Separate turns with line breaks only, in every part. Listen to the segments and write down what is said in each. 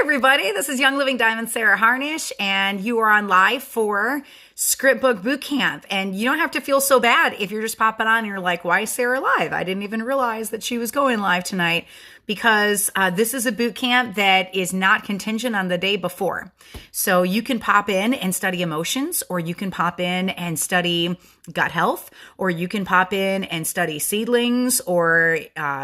everybody. This is Young Living Diamond Sarah Harnish, and you are on live for Scriptbook Bootcamp. And you don't have to feel so bad if you're just popping on and you're like, why is Sarah live? I didn't even realize that she was going live tonight, because this is a boot camp that is not contingent on the day before. So you can pop in and study emotions, or you can pop in and study gut health, or you can pop in and study seedlings, or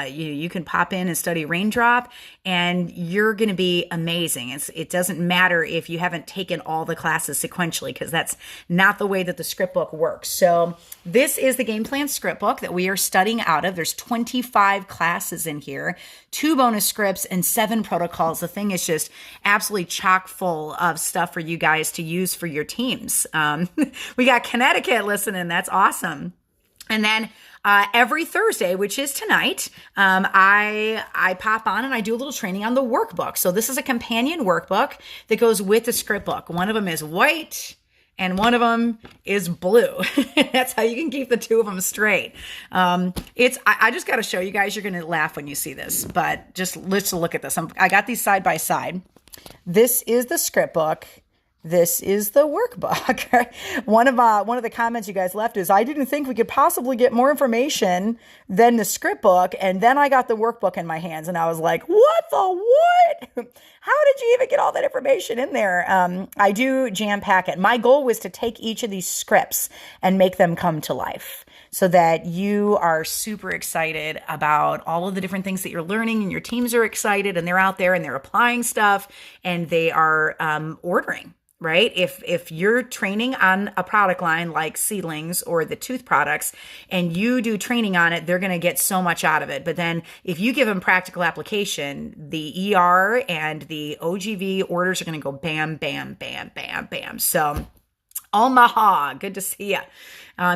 you can pop in and study raindrop, and you're going to be amazing. It doesn't matter if you haven't taken all the classes sequentially, because that's not the way that the script book works. So this is the game plan script book that we are studying out of. There's 25 classes in here, 2 bonus scripts, and 7 protocols. The thing is just absolutely chock full of stuff for you guys to use for your teams. We got Connecticut listening. That's awesome. And then every Thursday, which is tonight, I pop on and I do a little training on the workbook. So this is a companion workbook that goes with the script book. One of them is white and one of them is blue. That's how you can keep the 2 of them straight. I just got to show you guys. You're going to laugh when you see this, but let's look at this. I got these side by side. This is the script book. This is the workbook. One of the comments you guys left is, I didn't think we could possibly get more information than the script book. And then I got the workbook in my hands and I was like, what the what? How did you even get all that information in there? I do jam pack it. My goal was to take each of these scripts and make them come to life, so that you are super excited about all of the different things that you're learning, and your teams are excited and they're out there and they're applying stuff and they are ordering. Right? If you're training on a product line like seedlings or the tooth products, and you do training on it, they're going to get so much out of it. But then if you give them practical application, the ER and the OGV orders are going to go bam, bam, bam, bam, bam. So Omaha, good to see you.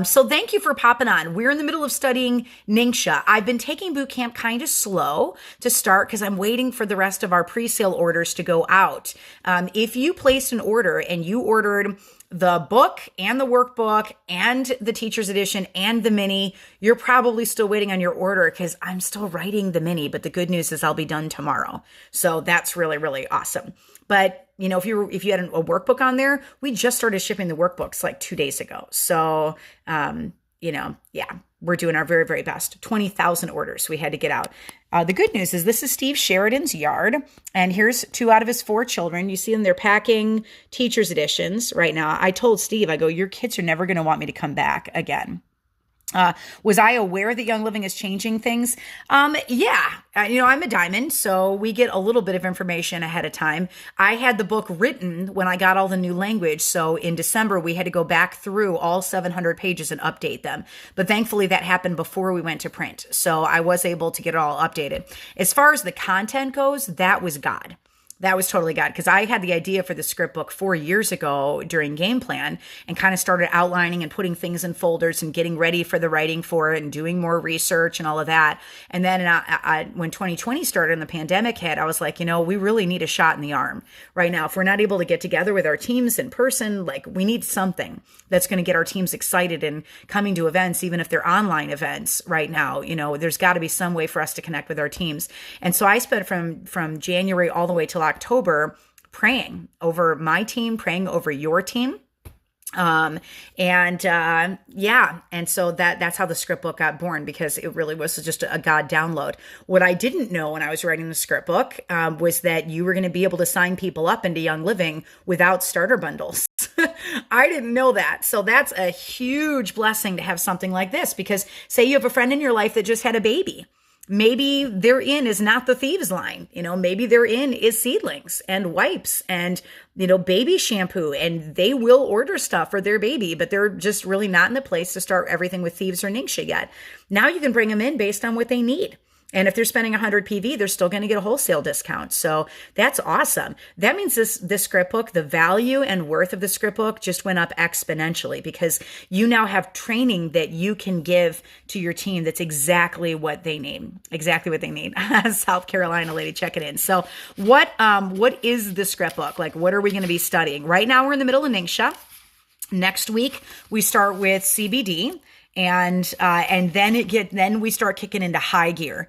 So thank you for popping on. We're in the middle of studying NingXia. I've been taking boot camp kind of slow to start because I'm waiting for the rest of our pre-sale orders to go out. If you placed an order and you ordered the book and the workbook and the teacher's edition and the mini, you're probably still waiting on your order, because I'm still writing the mini, but the good news is I'll be done tomorrow. So that's really, really awesome. But if you had a workbook on there, we just started shipping the workbooks like 2 days ago. So, we're doing our very, very best. 20,000 orders we had to get out. The good news is this is Steve Sheridan's yard, and here's 2 out of his 4 children. You see them, they're packing teacher's editions right now. I told Steve, I go, your kids are never going to want me to come back again. Was I aware that Young Living is changing things? Yeah. I'm a diamond, so we get a little bit of information ahead of time. I had the book written when I got all the new language. So in December, we had to go back through all 700 pages and update them. But thankfully that happened before we went to print. So I was able to get it all updated. As far as the content goes, that was God. That was totally God, because I had the idea for the script book 4 years ago during game plan, and kind of started outlining and putting things in folders and getting ready for the writing for it and doing more research and all of that. And then when 2020 started and the pandemic hit, I was like, we really need a shot in the arm right now. If we're not able to get together with our teams in person, like, we need something that's going to get our teams excited and coming to events, even if they're online events right now. There's got to be some way for us to connect with our teams. And so I spent from January all the way till October praying over my team, praying over your team. And so that's how the script book got born, because it really was just a God download. What I didn't know when I was writing the script book was that you were going to be able to sign people up into Young Living without starter bundles. I didn't know that. So that's a huge blessing to have something like this, because say you have a friend in your life that just had a baby. Maybe their in is not the thieves line. Maybe their in is seedlings and wipes and, baby shampoo, and they will order stuff for their baby, but they're just really not in the place to start everything with thieves or NingXia yet. Now you can bring them in based on what they need. And if they're spending 100 PV, they're still going to get a wholesale discount. So that's awesome. That means this script book, the value and worth of the script book just went up exponentially, because you now have training that you can give to your team that's exactly what they need. Exactly what they need. South Carolina lady checking in. So what is the script book? Like, what are we going to be studying? Right now we're in the middle of NingXia. Next week we start with CBD. And then we start kicking into high gear.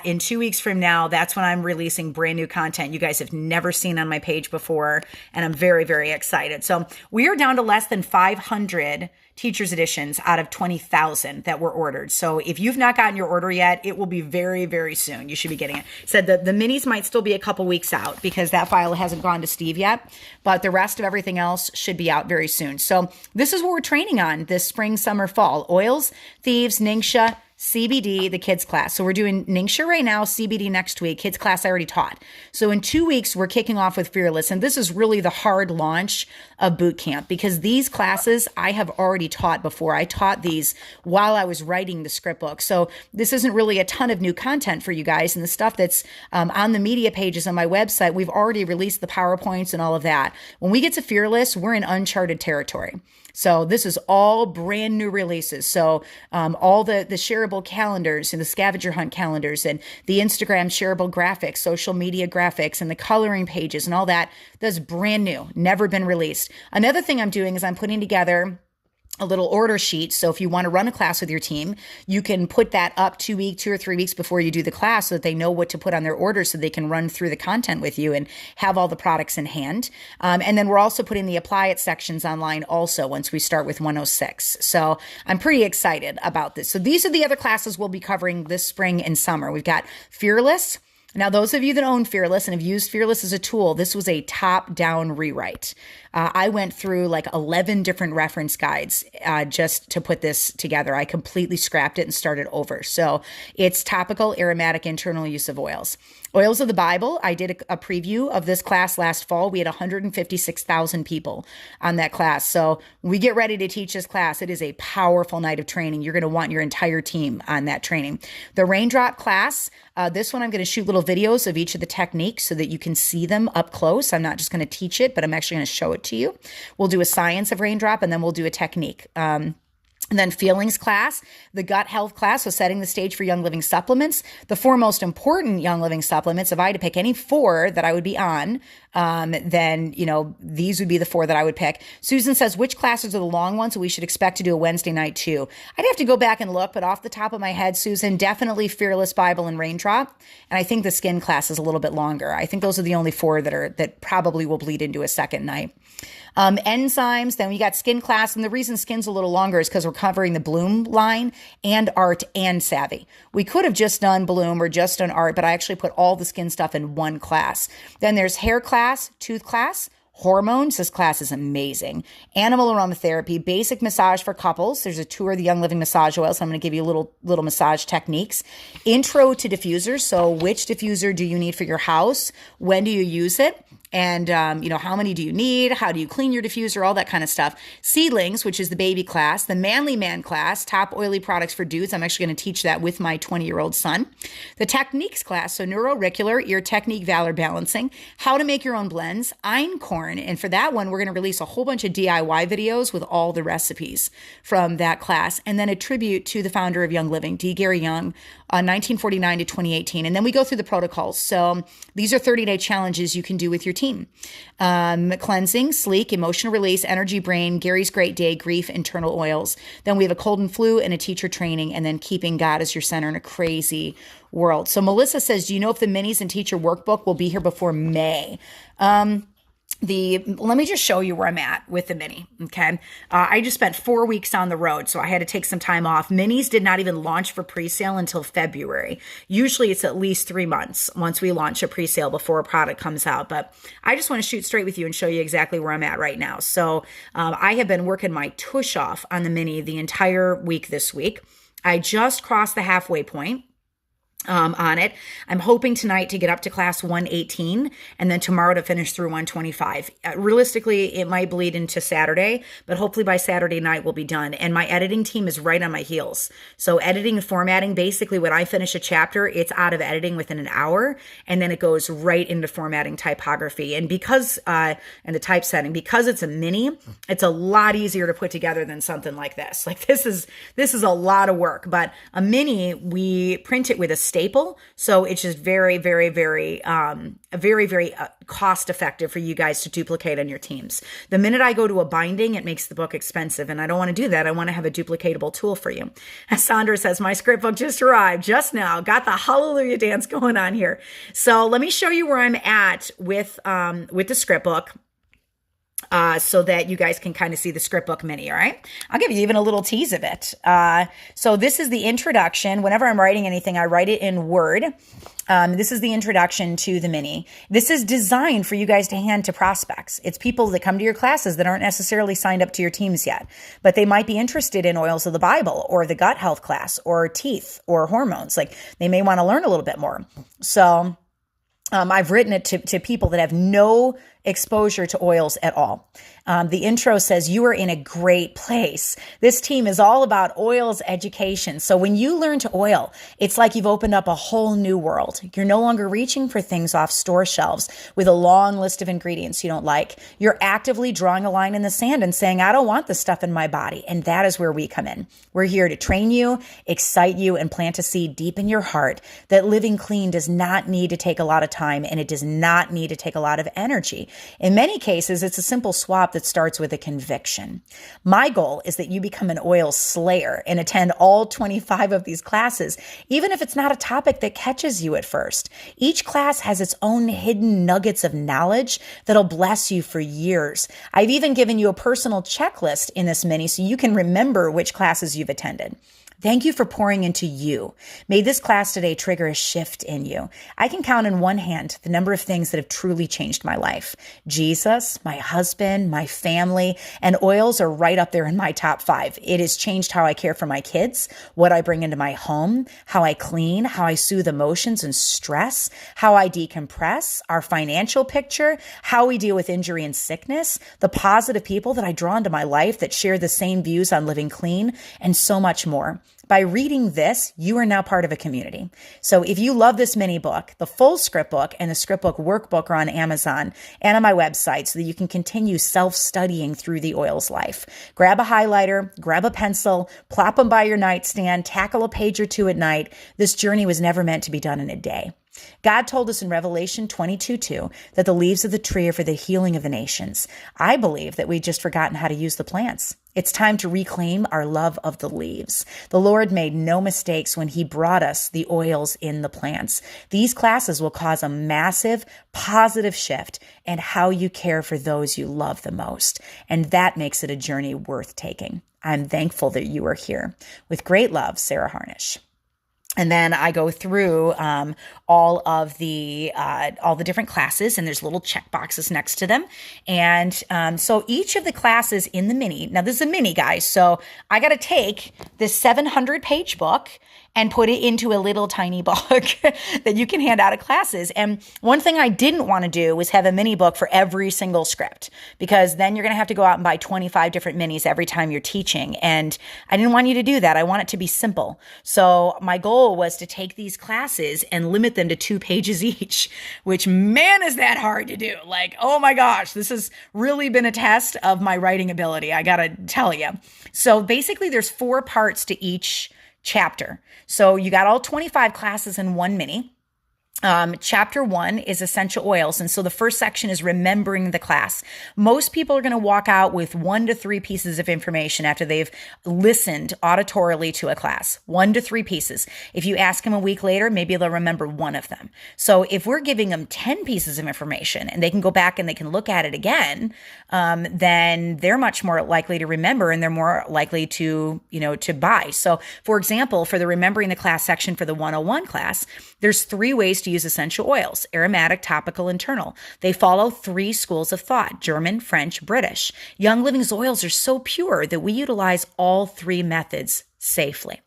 In 2 weeks from now, that's when I'm releasing brand new content you guys have never seen on my page before. And I'm very, very excited. So we are down to less than 500 teachers editions out of 20,000 that were ordered. So if you've not gotten your order yet, it will be very, very soon. You should be getting it. Said that the minis might still be a couple weeks out because that file hasn't gone to Steve yet, but the rest of everything else should be out very soon. So this is what we're training on this spring, summer, fall: oils, thieves, NingXia, CBD, the kids class. So we're doing NingXia right now, CBD next week. Kids class I already taught. So in 2 weeks, we're kicking off with Fearless. And this is really the hard launch of boot camp because these classes I have already taught before. I taught these while I was writing the script book. So this isn't really a ton of new content for you guys. And the stuff that's on the media pages on my website, we've already released the PowerPoints and all of that. When we get to Fearless, we're in uncharted territory. So this is all brand new releases. So all the shareable calendars and the scavenger hunt calendars and the Instagram shareable graphics, social media graphics, and the coloring pages and all that, that's brand new, never been released. Another thing I'm doing is I'm putting together a little order sheet. So if you want to run a class with your team, you can put that up 2 or 3 weeks before you do the class so that they know what to put on their order so they can run through the content with you and have all the products in hand. And then we're also putting the apply it sections online also once we start with 106. So I'm pretty excited about this. So these are the other classes we'll be covering this spring and summer. We've got Fearless. Now, those of you that own Fearless and have used Fearless as a tool, this was a top-down rewrite. I went through like 11 different reference guides just to put this together. I completely scrapped it and started over. So it's topical, aromatic, internal use of oils. Oils of the Bible, I did a preview of this class last fall. We had 156,000 people on that class. So when we get ready to teach this class, it is a powerful night of training. You're going to want your entire team on that training. The Raindrop class, this one I'm going to shoot little videos of each of the techniques so that you can see them up close. I'm not just going to teach it, but I'm actually going to show it to you. We'll do a science of raindrop and then we'll do a technique. And then feelings class, the gut health class, so setting the stage for Young Living supplements. The 4 most important Young Living supplements, if I had to pick any 4 that I would be on, then, these would be the 4 that I would pick. Susan says, which classes are the long ones? So we should expect to do a Wednesday night too. I'd have to go back and look, but off the top of my head, Susan, definitely Fearless, Bible, and Raindrop. And I think the skin class is a little bit longer. I think those are the only 4 that probably will bleed into a second night. Enzymes, then we got skin class. And the reason skin's a little longer is because we're covering the Bloom line and art and savvy. We could have just done Bloom or just done art, but I actually put all the skin stuff in one class. Then there's hair class, tooth class, hormones. This class is amazing. Animal aromatherapy, basic massage for couples. There's a tour of the Young Living massage oil, so I'm going to give you little massage techniques. Intro to diffusers. So which diffuser do you need for your house? When do you use it? And, how many do you need? How do you clean your diffuser? All that kind of stuff. Seedlings, which is the baby class. The manly man class, top oily products for dudes. I'm actually going to teach that with my 20-year-old son. The techniques class, so neuroauricular, ear technique, valor balancing. How to make your own blends. Einkorn. And for that one, we're going to release a whole bunch of DIY videos with all the recipes from that class. And then a tribute to the founder of Young Living, D. Gary Young, 1949 to 2018. And then we go through the protocols. So these are 30-day challenges you can do with your team. Cleansing, sleek, emotional release, energy brain, Gary's Great Day, grief, internal oils. Then we have a cold and flu and a teacher training, and then keeping God as your center in a crazy world. So Melissa says, do you know if the minis and teacher workbook will be here before May? Let me just show you where I'm at with the mini. Okay. I just spent 4 weeks on the road, so I had to take some time off. Minis did not even launch for pre-sale until February. Usually it's at least 3 months once we launch a pre-sale before a product comes out. But I just want to shoot straight with you and show you exactly where I'm at right now. So I have been working my tush off on the mini the entire week this week. I just crossed the halfway point on it. I'm hoping tonight to get up to class 118 and then tomorrow to finish through 125. Realistically, it might bleed into Saturday, but hopefully by Saturday night we'll be done. And my editing team is right on my heels. So editing and formatting, basically when I finish a chapter, it's out of editing within an hour and then it goes right into formatting typography. And because, and the typesetting, because it's a mini, it's a lot easier to put together than something like this. Like this is a lot of work, but a mini, we print it with a staple. So it's just very, very, very cost effective for you guys to duplicate on your teams. The minute I go to a binding, it makes the book expensive, and I don't want to do that. I want to have a duplicatable tool for you. As Sandra says, my script book just arrived just now. Got the hallelujah dance going on here. So let me show you where I'm at with the script book. So that you guys can kind of see the script book mini, all right? I'll give you even a little tease of it. So this is the introduction. Whenever I'm writing anything, I write it in Word. This is the introduction to the mini. This is designed for you guys to hand to prospects. It's people that come to your classes that aren't necessarily signed up to your teams yet, but they might be interested in oils of the Bible or the gut health class or teeth or hormones. Like they may want to learn a little bit more. So I've written it to people that have no exposure to oils at all. The intro says, you are in a great place. This team is all about oils education. So when you learn to oil, it's like you've opened up a whole new world. You're no longer reaching for things off store shelves with a long list of ingredients you don't like. You're actively drawing a line in the sand and saying, I don't want this stuff in my body. And that is where we come in. We're here to train you, excite you, and plant a seed deep in your heart that living clean does not need to take a lot of time, and it does not need to take a lot of energy. In many cases, it's a simple swap that starts with a conviction. My goal is that you become an oil slayer and attend all 25 of these classes, even if it's not a topic that catches you at first. Each class has its own hidden nuggets of knowledge that'll bless you for years. I've even given you a personal checklist in this mini so you can remember which classes you've attended. Thank you for pouring into you. May this class today trigger a shift in you. I can count in one hand the number of things that have truly changed my life. Jesus, my husband, my family, and oils are right up there in my top 5. It has changed how I care for my kids, what I bring into my home, how I clean, how I soothe emotions and stress, how I decompress, our financial picture, how we deal with injury and sickness, the positive people that I draw into my life that share the same views on living clean, and so much more. By reading this, you are now part of a community. So if you love this mini book, the full script book and the script book workbook are on Amazon and on my website so that you can continue self-studying through the oils life. Grab a highlighter, grab a pencil, plop them by your nightstand, tackle a page or two at night. This journey was never meant to be done in a day. God told us in Revelation 22:2 that the leaves of the tree are for the healing of the nations. I believe that we've just forgotten how to use the plants. It's time to reclaim our love of the leaves. The Lord made no mistakes when he brought us the oils in the plants. These classes will cause a massive positive shift in how you care for those you love the most. And that makes it a journey worth taking. I'm thankful that you are here. With great love, Sarah Harnish. And then I go through all the different classes, and there's little check boxes next to them. And so each of the classes in the mini, now this is a mini, guys, so I got to take this 700-page book and put it into a little tiny book that you can hand out at classes. And one thing I didn't want to do was have a mini book for every single script, because then you're going to have to go out and buy 25 different minis every time you're teaching. And I didn't want you to do that. I want it to be simple. So my goal was to take these classes and limit them to 2 pages each, which, man, is that hard to do. Like, oh my gosh, this has really been a test of my writing ability, I got to tell you. So basically there's 4 parts to each chapter. So you got all 25 classes in one mini. Chapter 1 is essential oils. And so the first section is remembering the class. Most people are going to walk out with 1 to 3 pieces of information after they've listened auditorily to a class. 1 to 3 pieces. If you ask them a week later, maybe they'll remember 1 of them. So if we're giving them 10 pieces of information and they can go back and they can look at it again, then they're much more likely to remember, and they're more likely to buy. So for example, for the remembering the class section for the 101 class, there's 3 ways to use essential oils: aromatic, topical, internal. They follow 3 schools of thought: German, French, British. Young Living's oils are so pure that we utilize all 3 methods safely.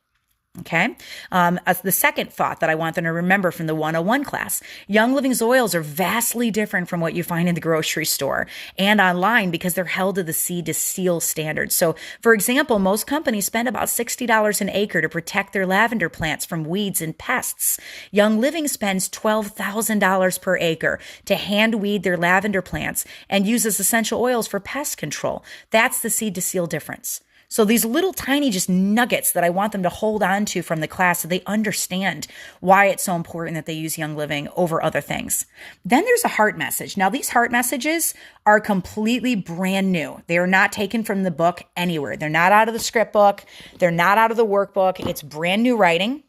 Okay. As the second thought that I want them to remember from the 101 class: Young Living's oils are vastly different from what you find in the grocery store and online because they're held to the seed to seal standards. So for example, most companies spend about $60 an acre to protect their lavender plants from weeds and pests. Young Living spends $12,000 per acre to hand weed their lavender plants and uses essential oils for pest control. That's the seed to seal difference. So these little tiny just nuggets that I want them to hold on to from the class so they understand why it's so important that they use Young Living over other things. Then there's a heart message. Now these heart messages are completely brand new. They are not taken from the book anywhere. They're not out of the script book. They're not out of the workbook. It's brand new writing.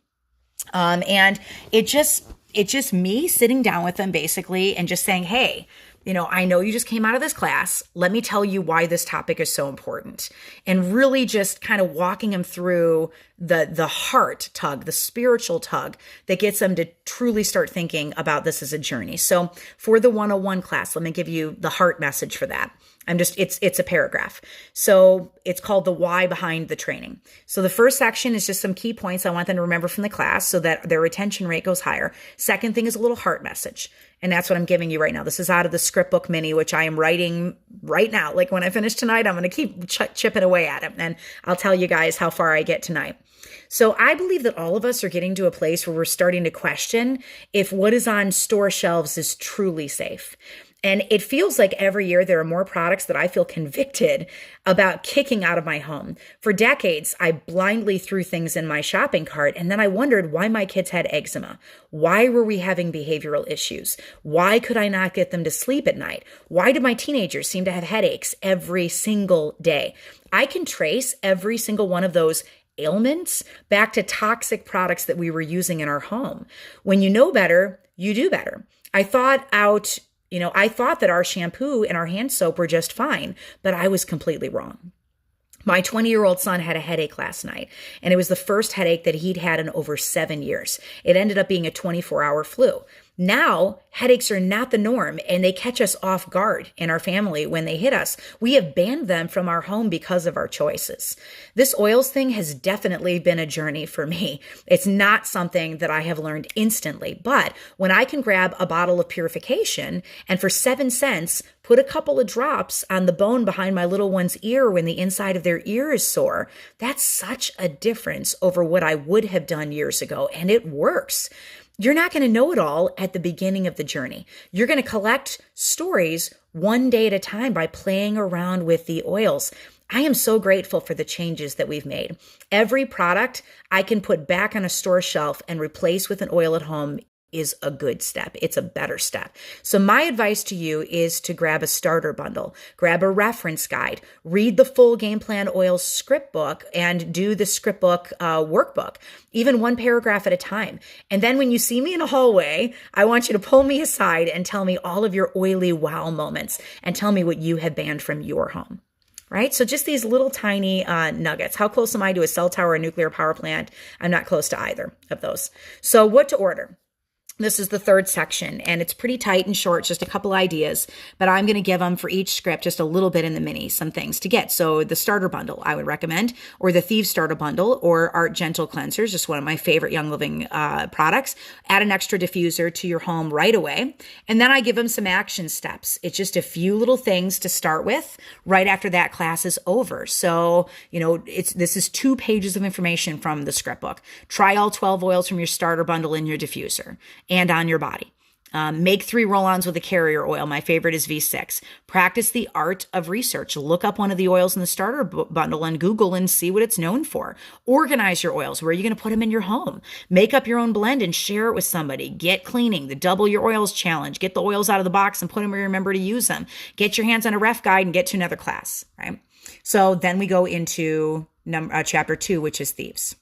And it's just me sitting down with them basically and just saying, hey, I know you just came out of this class. Let me tell you why this topic is so important. And really just kind of walking them through the heart tug, the spiritual tug that gets them to truly start thinking about this as a journey. So for the 101 class, let me give you the heart message for that. It's a paragraph. So it's called the why behind the training. So the first section is just some key points I want them to remember from the class so that their retention rate goes higher. Second thing is a little heart message. And that's what I'm giving you right now. This is out of the script book mini, which I am writing right now. Like when I finish tonight, I'm going to keep chipping away at it. And I'll tell you guys how far I get tonight. So I believe that all of us are getting to a place where we're starting to question if what is on store shelves is truly safe. And it feels like every year there are more products that I feel convicted about kicking out of my home. For decades, I blindly threw things in my shopping cart, and then I wondered why my kids had eczema. Why were we having behavioral issues? Why could I not get them to sleep at night? Why do my teenagers seem to have headaches every single day? I can trace every single one of those ailments back to toxic products that we were using in our home. When you know better, you do better. I thought that our shampoo and our hand soap were just fine, but I was completely wrong. My 20-year-old son had a headache last night, and it was the first headache that he'd had in over 7 years. It ended up being a 24-hour flu. Now, headaches are not the norm, and they catch us off guard in our family when they hit us. We have banned them from our home because of our choices. This oils thing has definitely been a journey for me. It's not something that I have learned instantly, but when I can grab a bottle of purification and for 7 cents, put a couple of drops on the bone behind my little one's ear when the inside of their ear is sore, that's such a difference over what I would have done years ago, and it works. You're not going to know it all at the beginning of the journey. You're going to collect stories one day at a time by playing around with the oils. I am so grateful for the changes that we've made. Every product I can put back on a store shelf and replace with an oil at home is a good step. It's a better step. So my advice to you is to grab a starter bundle, grab a reference guide, read the full Game Plan Oils script book, and do the script book workbook, even one paragraph at a time. And then when you see me in a hallway, I want you to pull me aside and tell me all of your oily wow moments and tell me what you have banned from your home. Right? So just these little tiny nuggets. How close am I to a cell tower or a nuclear power plant? I'm not close to either of those. So what to order? This is the third section, and it's pretty tight and short, just a couple ideas, but I'm going to give them for each script just a little bit in the mini, some things to get. So the starter bundle, I would recommend, or the Thieves starter bundle, or Art Gentle Cleansers, just one of my favorite Young Living products. Add an extra diffuser to your home right away. And then I give them some action steps. It's just a few little things to start with right after that class is over. So, this is 2 pages of information from the script book. Try all 12 oils from your starter bundle in your diffuser and on your body. Make 3 roll-ons with a carrier oil. My favorite is V6. Practice the art of research. Look up one of the oils in the starter bundle and Google and see what it's known for. Organize your oils. Where are you going to put them in your home? Make up your own blend and share it with somebody. Get cleaning, the Double Your Oils Challenge. Get the oils out of the box and put them where you remember to use them. Get your hands on a ref guide and get to another class, right? So then we go into chapter 2, which is Thieves.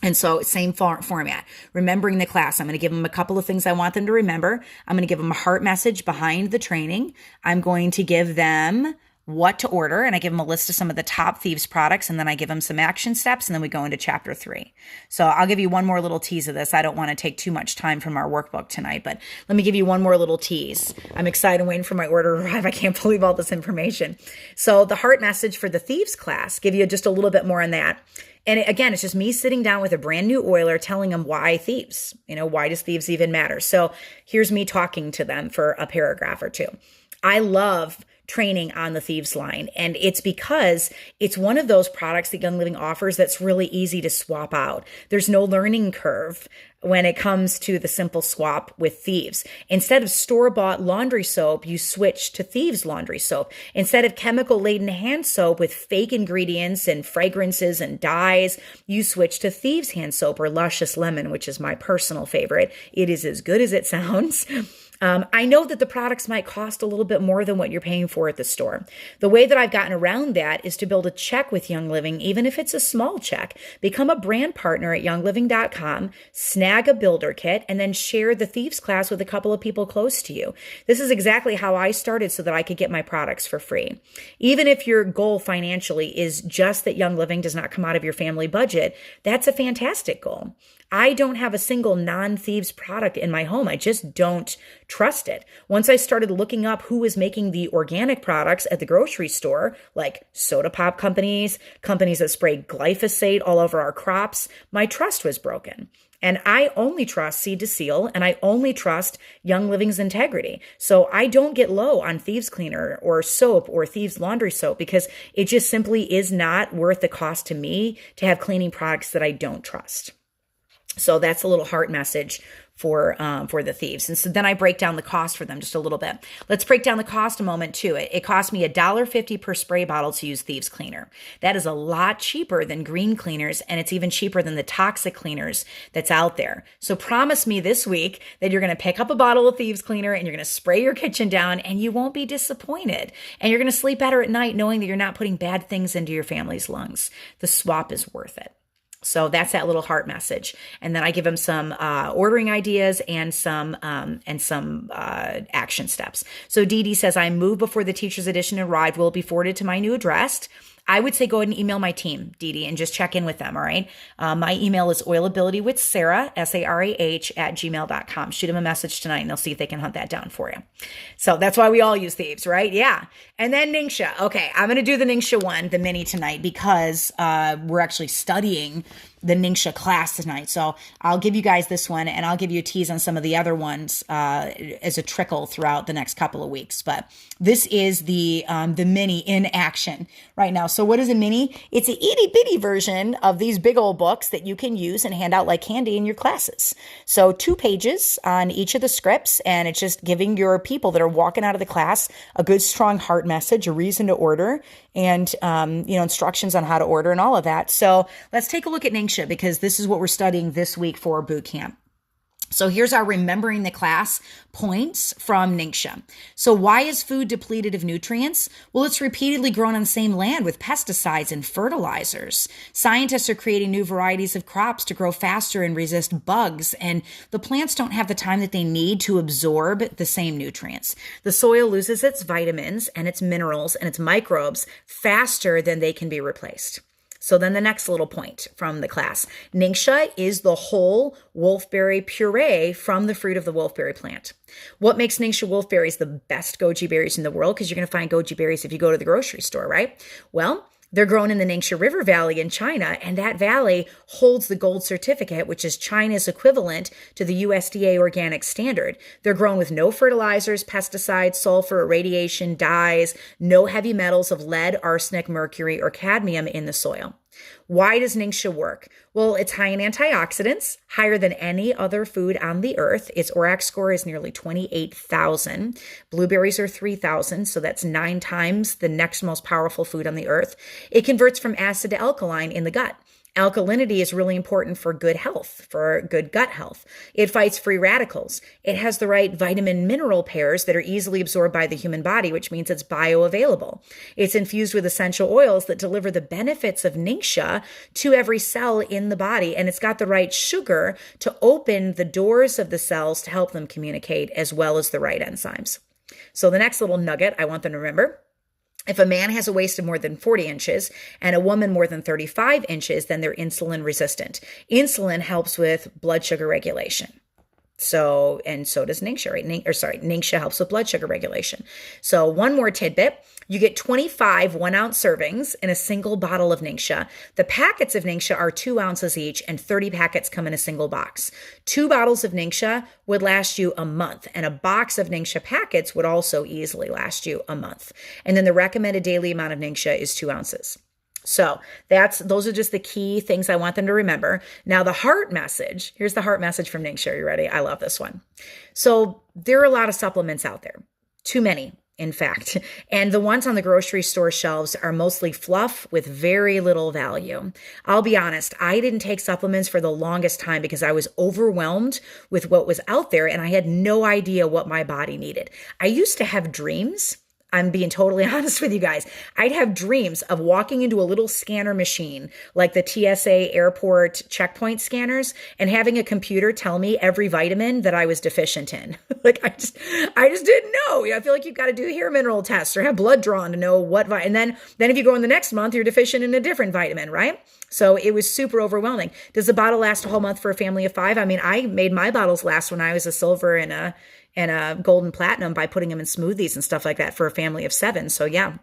And so same format, remembering the class. I'm going to give them a couple of things I want them to remember. I'm going to give them a heart message behind the training. I'm going to give them what to order, and I give them a list of some of the top Thieves products, and then I give them some action steps, and then we go into chapter 3. So I'll give you one more little tease of this. I don't want to take too much time from our workbook tonight, but let me give you one more little tease. I'm excited and waiting for my order to arrive. I can't believe all this information. So the heart message for the Thieves class, give you just a little bit more on that. And again, it's just me sitting down with a brand new oiler telling them why Thieves. Why does Thieves even matter? So here's me talking to them for a paragraph or 2. I love training on the Thieves line. And it's because it's one of those products that Young Living offers that's really easy to swap out. There's no learning curve when it comes to the simple swap with Thieves. Instead of store-bought laundry soap, you switch to Thieves laundry soap. Instead of chemical-laden hand soap with fake ingredients and fragrances and dyes, you switch to Thieves hand soap or Luscious Lemon, which is my personal favorite. It is as good as it sounds. I know that the products might cost a little bit more than what you're paying for at the store. The way that I've gotten around that is to build a check with Young Living, even if it's a small check. Become a brand partner at youngliving.com, snag a builder kit, and then share the Thieves class with a couple of people close to you. This is exactly how I started so that I could get my products for free. Even if your goal financially is just that Young Living does not come out of your family budget, that's a fantastic goal. I don't have a single non-Thieves product in my home. I just don't trust it. Once I started looking up who was making the organic products at the grocery store, like soda pop companies that spray glyphosate all over our crops, my trust was broken. And I only trust Seed to Seal, and I only trust Young Living's integrity. So I don't get low on Thieves cleaner or soap or Thieves laundry soap because it just simply is not worth the cost to me to have cleaning products that I don't trust. So that's a little heart message for the Thieves. And so then I break down the cost for them just a little bit. Let's break down the cost a moment too. It cost me $1.50 per spray bottle to use Thieves cleaner. That is a lot cheaper than green cleaners, and it's even cheaper than the toxic cleaners that's out there. So promise me this week that you're going to pick up a bottle of Thieves cleaner and you're going to spray your kitchen down, and you won't be disappointed. And you're going to sleep better at night knowing that you're not putting bad things into your family's lungs. The swap is worth it. So that's that little heart message. And then I give them some ordering ideas and some action steps. So Dee Dee says, I moved before the teacher's edition arrived. Will it be forwarded to my new address? I would say go ahead and email my team, Dee Dee, and just check in with them, all right? My email is oilabilitywithsarah, SARAH, @gmail.com. Shoot them a message tonight, and they'll see if they can hunt that down for you. So that's why we all use Thieves, right? Yeah. And then NingXia. Okay, I'm going to do the NingXia one, the mini tonight, because we're actually studying the NingXia class tonight. So I'll give you guys this one, and I'll give you a tease on some of the other ones as a trickle throughout the next couple of weeks. But this is the mini in action right now. So what is a mini? It's an itty bitty version of these big old books that you can use and hand out like candy in your classes. So 2 pages on each of the scripts, and it's just giving your people that are walking out of the class a good strong heart message, a reason to order, and instructions on how to order and all of that. So let's take a look at NingXia, because this is what we're studying this week for boot camp. So here's our remembering the class points from NingXia. So why is food depleted of nutrients? Well, it's repeatedly grown on the same land with pesticides and fertilizers. Scientists are creating new varieties of crops to grow faster and resist bugs, and the plants don't have the time that they need to absorb the same nutrients. The soil loses its vitamins and its minerals and its microbes faster than they can be replaced. So then the next little point from the class. NingXia is the whole wolfberry puree from the fruit of the wolfberry plant. What makes NingXia wolfberries the best goji berries in the world? Because you're going to find goji berries if you go to the grocery store, right? Well, they're grown in the NingXia River Valley in China, and that valley holds the gold certificate, which is China's equivalent to the USDA organic standard. They're grown with no fertilizers, pesticides, sulfur, irradiation, dyes, no heavy metals of lead, arsenic, mercury, or cadmium in the soil. Why does NingXia work? Well, it's high in antioxidants, higher than any other food on the earth. Its ORAC score is nearly 28,000. Blueberries are 3,000, so that's 9 times the next most powerful food on the earth. It converts from acid to alkaline in the gut. Alkalinity is really important for good health, for good gut health. It fights free radicals. It has the right vitamin mineral pairs that are easily absorbed by the human body, which means it's bioavailable. It's infused with essential oils that deliver the benefits of NingXia to every cell in the body, and it's got the right sugar to open the doors of the cells to help them communicate, as well as the right enzymes. So the next little nugget I want them to remember: if a man has a waist of more than 40 inches and a woman more than 35 inches, then they're insulin resistant. Insulin helps with blood sugar regulation. So, and so does NingXia, right? NingXia helps with blood sugar regulation. So one more tidbit, you get 25 1-ounce servings in a single bottle of NingXia. The packets of NingXia are 2 ounces each, and 30 packets come in a single box. 2 bottles of NingXia would last you a month, and a box of NingXia packets would also easily last you a month. And then the recommended daily amount of NingXia is 2 ounces. So those are just the key things I want them to remember. Now the heart message, here's the heart message from NingXia. Are you ready? I love this one. So there are a lot of supplements out there, too many, in fact. And the ones on the grocery store shelves are mostly fluff with very little value. I'll be honest, I didn't take supplements for the longest time because I was overwhelmed with what was out there and I had no idea what my body needed. I used to have dreams. I'm being totally honest with you guys. I'd have dreams of walking into a little scanner machine like the TSA airport checkpoint scanners and having a computer tell me every vitamin that I was deficient in. Like I just didn't know. I feel like you've got to do hair mineral tests or have blood drawn to know what and then if you go in the next month, you're deficient in a different vitamin, right? So it was super overwhelming. Does the bottle last a whole month for a family of 5? I mean, I made my bottles last when I was a silver and a golden platinum by putting them in smoothies and stuff like that for a family of 7. So yeah.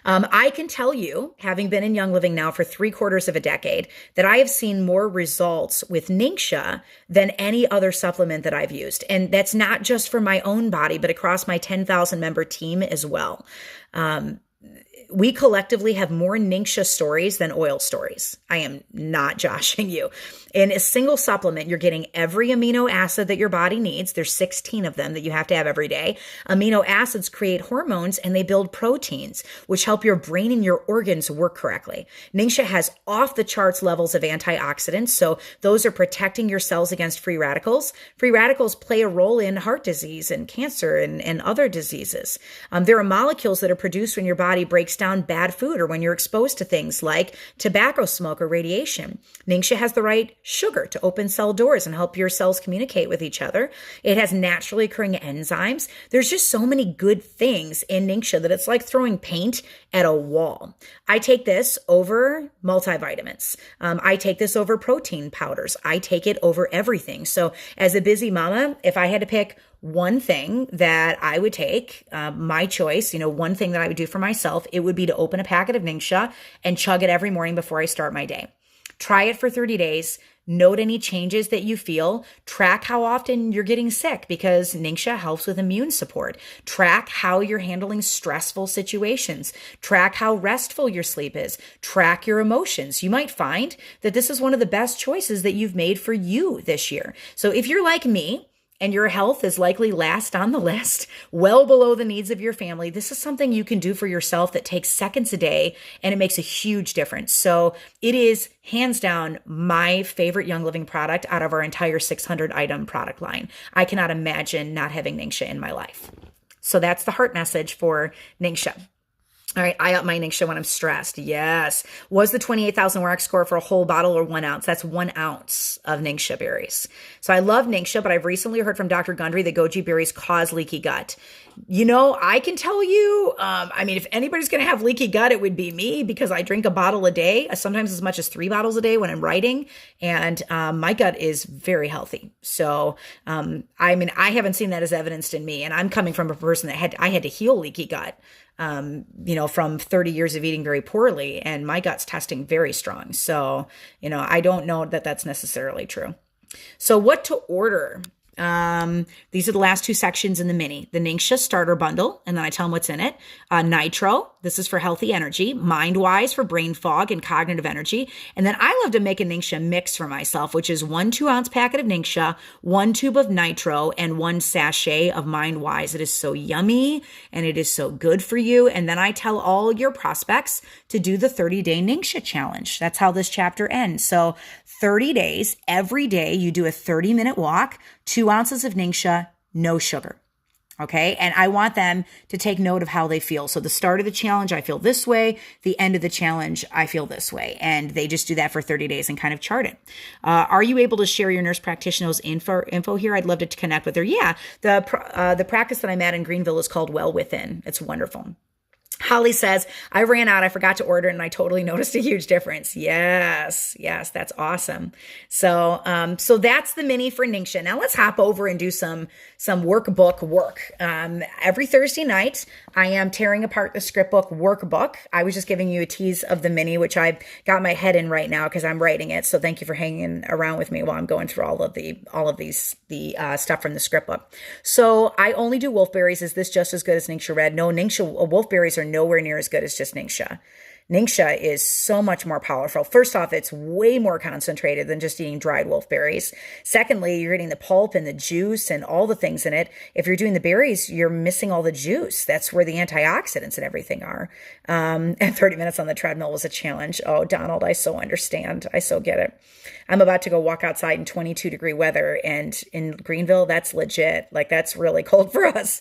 I can tell you, having been in Young Living now for 3/4 of a decade, that I have seen more results with NingXia than any other supplement that I've used. And that's not just for my own body, but across my 10,000 member team as well. We collectively have more NingXia stories than oil stories. I am not joshing you. In a single supplement, you're getting every amino acid that your body needs. There's 16 of them that you have to have every day. Amino acids create hormones and they build proteins, which help your brain and your organs work correctly. NingXia has off the charts levels of antioxidants. So those are protecting your cells against free radicals. Free radicals play a role in heart disease and cancer and other diseases. There are molecules that are produced when your body breaks down bad food or when you're exposed to things like tobacco smoke or radiation. NingXia has the right sugar to open cell doors and help your cells communicate with each other. It has naturally occurring enzymes. There's just so many good things in NingXia that it's like throwing paint at a wall. I take this over multivitamins. I take this over protein powders. I take it over everything. So as a busy mama, if I had to pick one thing that I would take, my choice, one thing that I would do for myself, it would be to open a packet of NingXia and chug it every morning before I start my day. Try it for 30 days. Note any changes that you feel. Track how often you're getting sick because NingXia helps with immune support. Track how you're handling stressful situations. Track how restful your sleep is. Track your emotions. You might find that this is one of the best choices that you've made for you this year. So if you're like me, and your health is likely last on the list, well below the needs of your family, this is something you can do for yourself that takes seconds a day, and it makes a huge difference. So it is hands down my favorite Young Living product out of our entire 600-item product line. I cannot imagine not having NingXia in my life. So that's the heart message for NingXia. All right, I up my NingXia when I'm stressed. Yes. Was the 28,000 WARC score for a whole bottle or 1 ounce? That's 1 ounce of NingXia berries. So I love NingXia, but I've recently heard from Dr. Gundry that goji berries cause leaky gut. I can tell you, if anybody's going to have leaky gut, it would be me because I drink a bottle a day, sometimes as much as 3 bottles a day when I'm writing. And my gut is very healthy. So, I haven't seen that as evidenced in me. And I'm coming from a person that I had to heal leaky gut. From 30 years of eating very poorly, and my gut's testing very strong. So, I don't know that that's necessarily true. So what to order? These are the last 2 sections in the mini. The NingXia starter bundle, and then I tell them what's in it. Nitro, this is for healthy energy. MindWise for brain fog and cognitive energy. And then I love to make a NingXia mix for myself, which is 1 2-ounce packet of NingXia, 1 tube of Nitro, and 1 sachet of MindWise. It is so yummy, and it is so good for you. And then I tell all your prospects to do the 30-day NingXia challenge. That's how this chapter ends. So 30 days, every day you do a 30-minute walk, 2 ounces of NingXia, no sugar. Okay. And I want them to take note of how they feel. So the start of the challenge, I feel this way. The end of the challenge, I feel this way. And they just do that for 30 days and kind of chart it. Are you able to share your nurse practitioner's info here? I'd love to connect with her. Yeah. The practice that I'm at in Greenville is called Well Within. It's wonderful. Holly says, I ran out, I forgot to order, and I totally noticed a huge difference. Yes, that's awesome. So that's the mini for NingXia. Now let's hop over and do some workbook work. Every Thursday night, I am tearing apart the scriptbook workbook. I was just giving you a tease of the mini, which I've got my head in right now because I'm writing it. So thank you for hanging around with me while I'm going through all of these stuff from the scriptbook. So I only do wolfberries. Is this just as good as NingXia Red? No, NingXia wolfberries are nowhere near as good as just NingXia. NingXia is so much more powerful. First off, it's way more concentrated than just eating dried wolfberries. Secondly, you're getting the pulp and the juice and all the things in it. If you're doing the berries, you're missing all the juice. That's where the antioxidants and everything are. And 30 minutes on the treadmill was a challenge. Oh, Donald, I so understand. I so get it. I'm about to go walk outside in 22-degree weather, and in Greenville, that's legit. Like, that's really cold for us.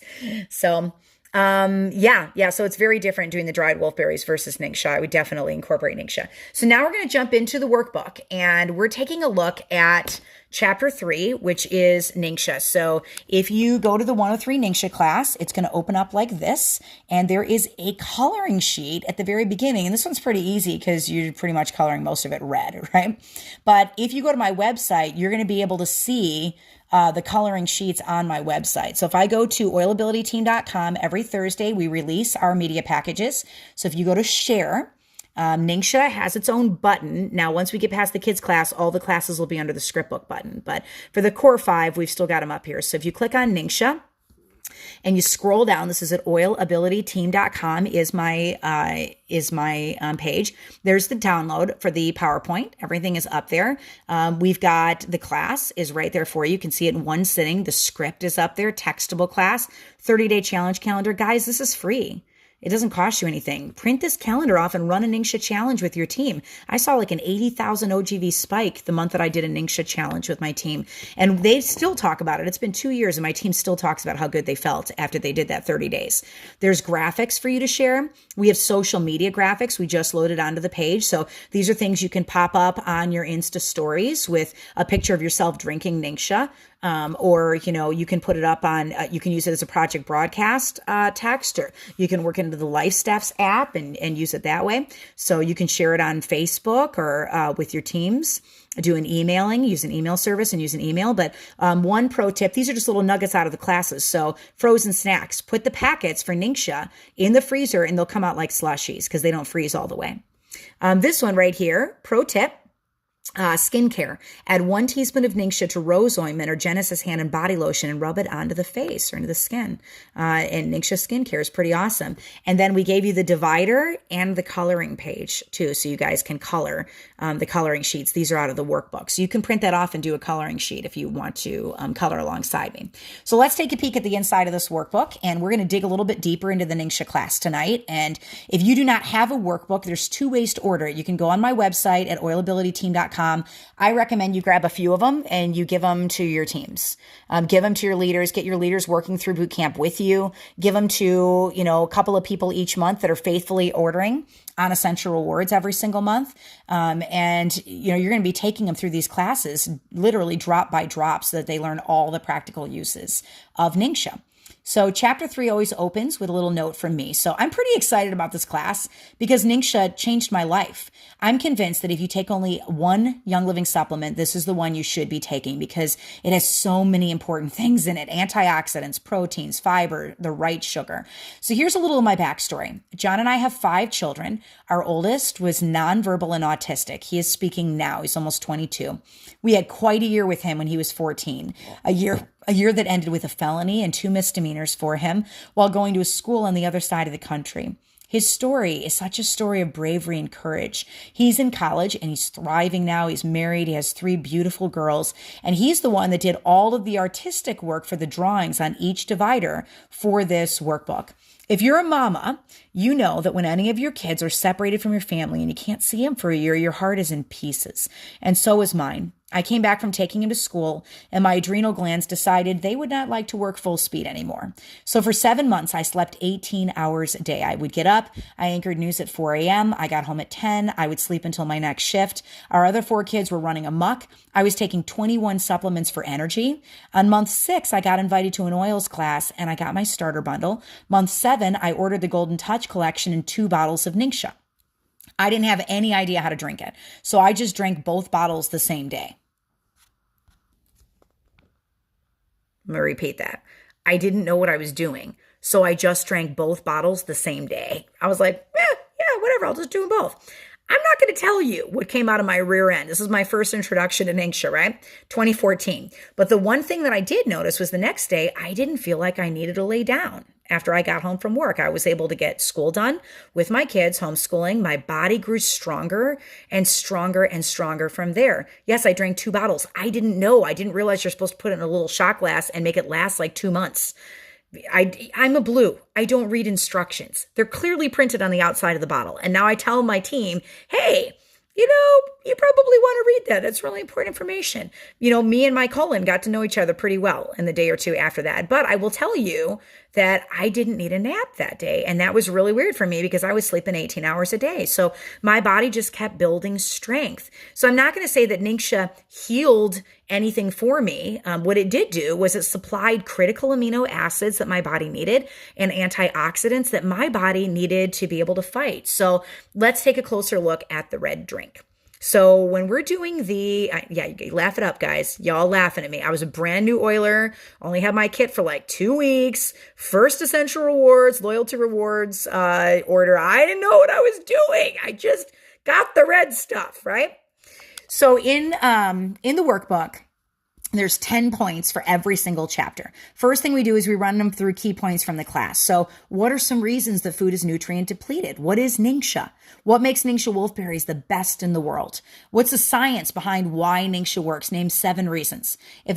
So so it's very different doing the dried wolfberries versus NingXia. I would definitely incorporate NingXia. So now we're going to jump into the workbook, and we're taking a look at chapter 3, which is NingXia. So if you go to the 103 NingXia class, it's going to open up like this, and there is a coloring sheet at the very beginning. And this one's pretty easy because you're pretty much coloring most of it red, right? But if you go to my website, you're going to be able to see the coloring sheets on my website. So if I go to oilabilityteam.com, every Thursday we release our media packages. So if you go to share, NingXia has its own button. Now, once we get past the kids class, all the classes will be under the scriptbook button. But for the core 5, we've still got them up here. So if you click on NingXia and you scroll down, this is at oilabilityteam.com is my page. There's the download for the PowerPoint. Everything is up there. We've got the class is right there for you. You can see it in one sitting. The script is up there, textable class, 30-day challenge calendar. Guys, this is free. It doesn't cost you anything. Print this calendar off and run a NingXia challenge with your team. I saw like an 80,000 OGV spike the month that I did a NingXia challenge with my team. And they still talk about it. It's been 2 years and my team still talks about how good they felt after they did that 30 days. There's graphics for you to share. We have social media graphics we just loaded onto the page. So these are things you can pop up on your Insta stories with a picture of yourself drinking NingXia. Or, you can put it up on, you can use it as a project broadcast text, or you can work into the Life Steps app and use it that way. So you can share it on Facebook or with your teams, use an email service and use an email. But one pro tip, these are just little nuggets out of the classes. So frozen snacks, put the packets for NingXia in the freezer and they'll come out like slushies because they don't freeze all the way. This one right here, pro tip. Skincare. Add 1 teaspoon of NingXia to rose ointment or Genesis hand and body lotion and rub it onto the face or into the skin. And NingXia skincare is pretty awesome. And then we gave you the divider and the coloring page too, so you guys can color the coloring sheets. These are out of the workbook. So you can print that off and do a coloring sheet if you want to color alongside me. So let's take a peek at the inside of this workbook, and we're going to dig a little bit deeper into the NingXia class tonight. And if you do not have a workbook, there's 2 ways to order it. You can go on my website at oilabilityteam.com. I recommend you grab a few of them and you give them to your teams. Give them to your leaders. Get your leaders working through boot camp with you. Give them to, a couple of people each month that are faithfully ordering on Essential Rewards every single month. And you're going to be taking them through these classes literally drop by drop so that they learn all the practical uses of NingXia. So chapter 3 always opens with a little note from me. So I'm pretty excited about this class because NingXia changed my life. I'm convinced that if you take only one Young Living supplement, this is the one you should be taking because it has so many important things in it. Antioxidants, proteins, fiber, the right sugar. So here's a little of my backstory. John and I have 5 children. Our oldest was nonverbal and autistic. He is speaking now. He's almost 22. We had quite a year with him when he was 14. A year that ended with a felony and 2 misdemeanors for him while going to a school on the other side of the country. His story is such a story of bravery and courage. He's in college and he's thriving now. He's married. He has 3 beautiful girls. And he's the one that did all of the artistic work for the drawings on each divider for this workbook. If you're a mama, you know that when any of your kids are separated from your family and you can't see them for a year, your heart is in pieces. And so is mine. I came back from taking him to school, and my adrenal glands decided they would not like to work full speed anymore. So for 7 months, I slept 18 hours a day. I would get up, I anchored news at 4 a.m., I got home at 10, I would sleep until my next shift. Our other 4 kids were running amok. I was taking 21 supplements for energy. On month 6, I got invited to an oils class, and I got my starter bundle. Month 7, I ordered the Golden Touch collection and 2 bottles of NingXia. I didn't have any idea how to drink it, so I just drank both bottles the same day. I'm going to repeat that. I didn't know what I was doing, so I just drank both bottles the same day. I was like, yeah, whatever, I'll just do them both. I'm not going to tell you what came out of my rear end. This is my first introduction to NingXia, right? 2014. But the one thing that I did notice was the next day, I didn't feel like I needed to lay down. After I got home from work, I was able to get school done with my kids, homeschooling. My body grew stronger and stronger and stronger from there. Yes, I drank 2 bottles. I didn't know. I didn't realize you're supposed to put it in a little shot glass and make it last like 2 months. I'm a blue. I don't read instructions. They're clearly printed on the outside of the bottle. And now I tell my team, hey, you probably want to read that. That's really important information. Me and my colon got to know each other pretty well in the day or two after that. But I will tell you that I didn't need a nap that day. And that was really weird for me because I was sleeping 18 hours a day. So my body just kept building strength. So I'm not going to say that NingXia healed anything for me. What it did do was it supplied critical amino acids that my body needed and antioxidants that my body needed to be able to fight. So let's take a closer look at the red drink. So when we're doing you laugh it up, guys. Y'all laughing at me. I was a brand new oiler, only had my kit for like 2 weeks. First essential rewards, loyalty rewards order. I didn't know what I was doing. I just got the red stuff, right? So in the workbook, there's 10 points for every single chapter. First thing we do is we run them through key points from the class. So what are some reasons that food is nutrient depleted? What is NingXia? What makes NingXia wolfberries the best in the world? What's the science behind why NingXia works? Name 7 reasons. So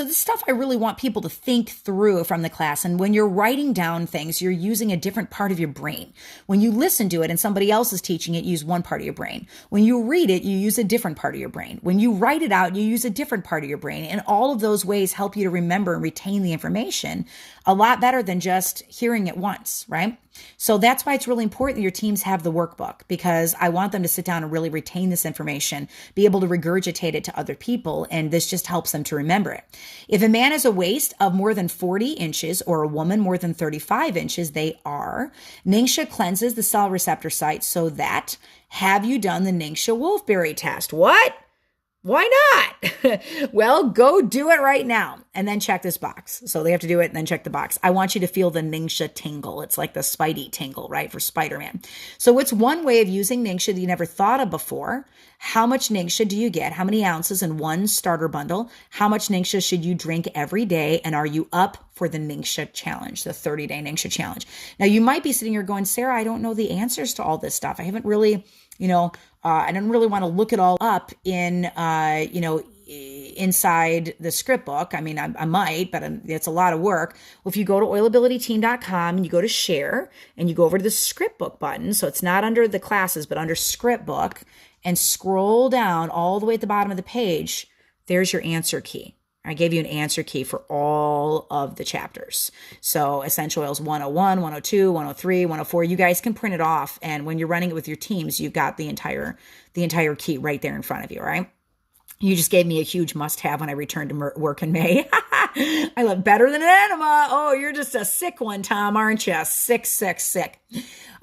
this stuff I really want people to think through from the class. And when you're writing down things, you're using a different part of your brain. When you listen to it and somebody else is teaching it, use one part of your brain. When you read it, you use a different part of your brain. When you write it out, you use a different part of your brain. And all of those ways help you to remember and retain the information a lot better than just hearing it once, right? So that's why it's really important that your teams have the workbook, because I want them to sit down and really retain this information, be able to regurgitate it to other people, and this just helps them to remember it. If a man has a waist of more than 40 inches or a woman more than 35 inches, they are. NingXia cleanses the cell receptor sites so that, have you done the NingXia wolfberry test? What? Why not? Well, go do it right now and then check this box. So they have to do it and then check the box. I want you to feel the NingXia tingle. It's like the Spidey tingle, right? For Spider-Man. So what's one way of using NingXia that you never thought of before? How much NingXia do you get? How many ounces in one starter bundle? How much NingXia should you drink every day? And are you up for the NingXia challenge, the 30-day NingXia challenge? Now you might be sitting here going, Sarah, I don't know the answers to all this stuff. I haven't really, I didn't really want to look it all up in, inside the script book. I mean, I might, but it's a lot of work. Well, if you go to oilabilityteam.com and you go to share and you go over to the script book button, so it's not under the classes, but under script book, and scroll down all the way at the bottom of the page, there's your answer key. I gave you an answer key for all of the chapters. So Essential Oils 101, 102, 103, 104, you guys can print it off. And when you're running it with your teams, you've got the entire key right there in front of you, right? You just gave me a huge must-have when I returned to work in May. I look better than an enema. Oh, you're just a sick one, Tom, aren't you? Sick, sick, sick.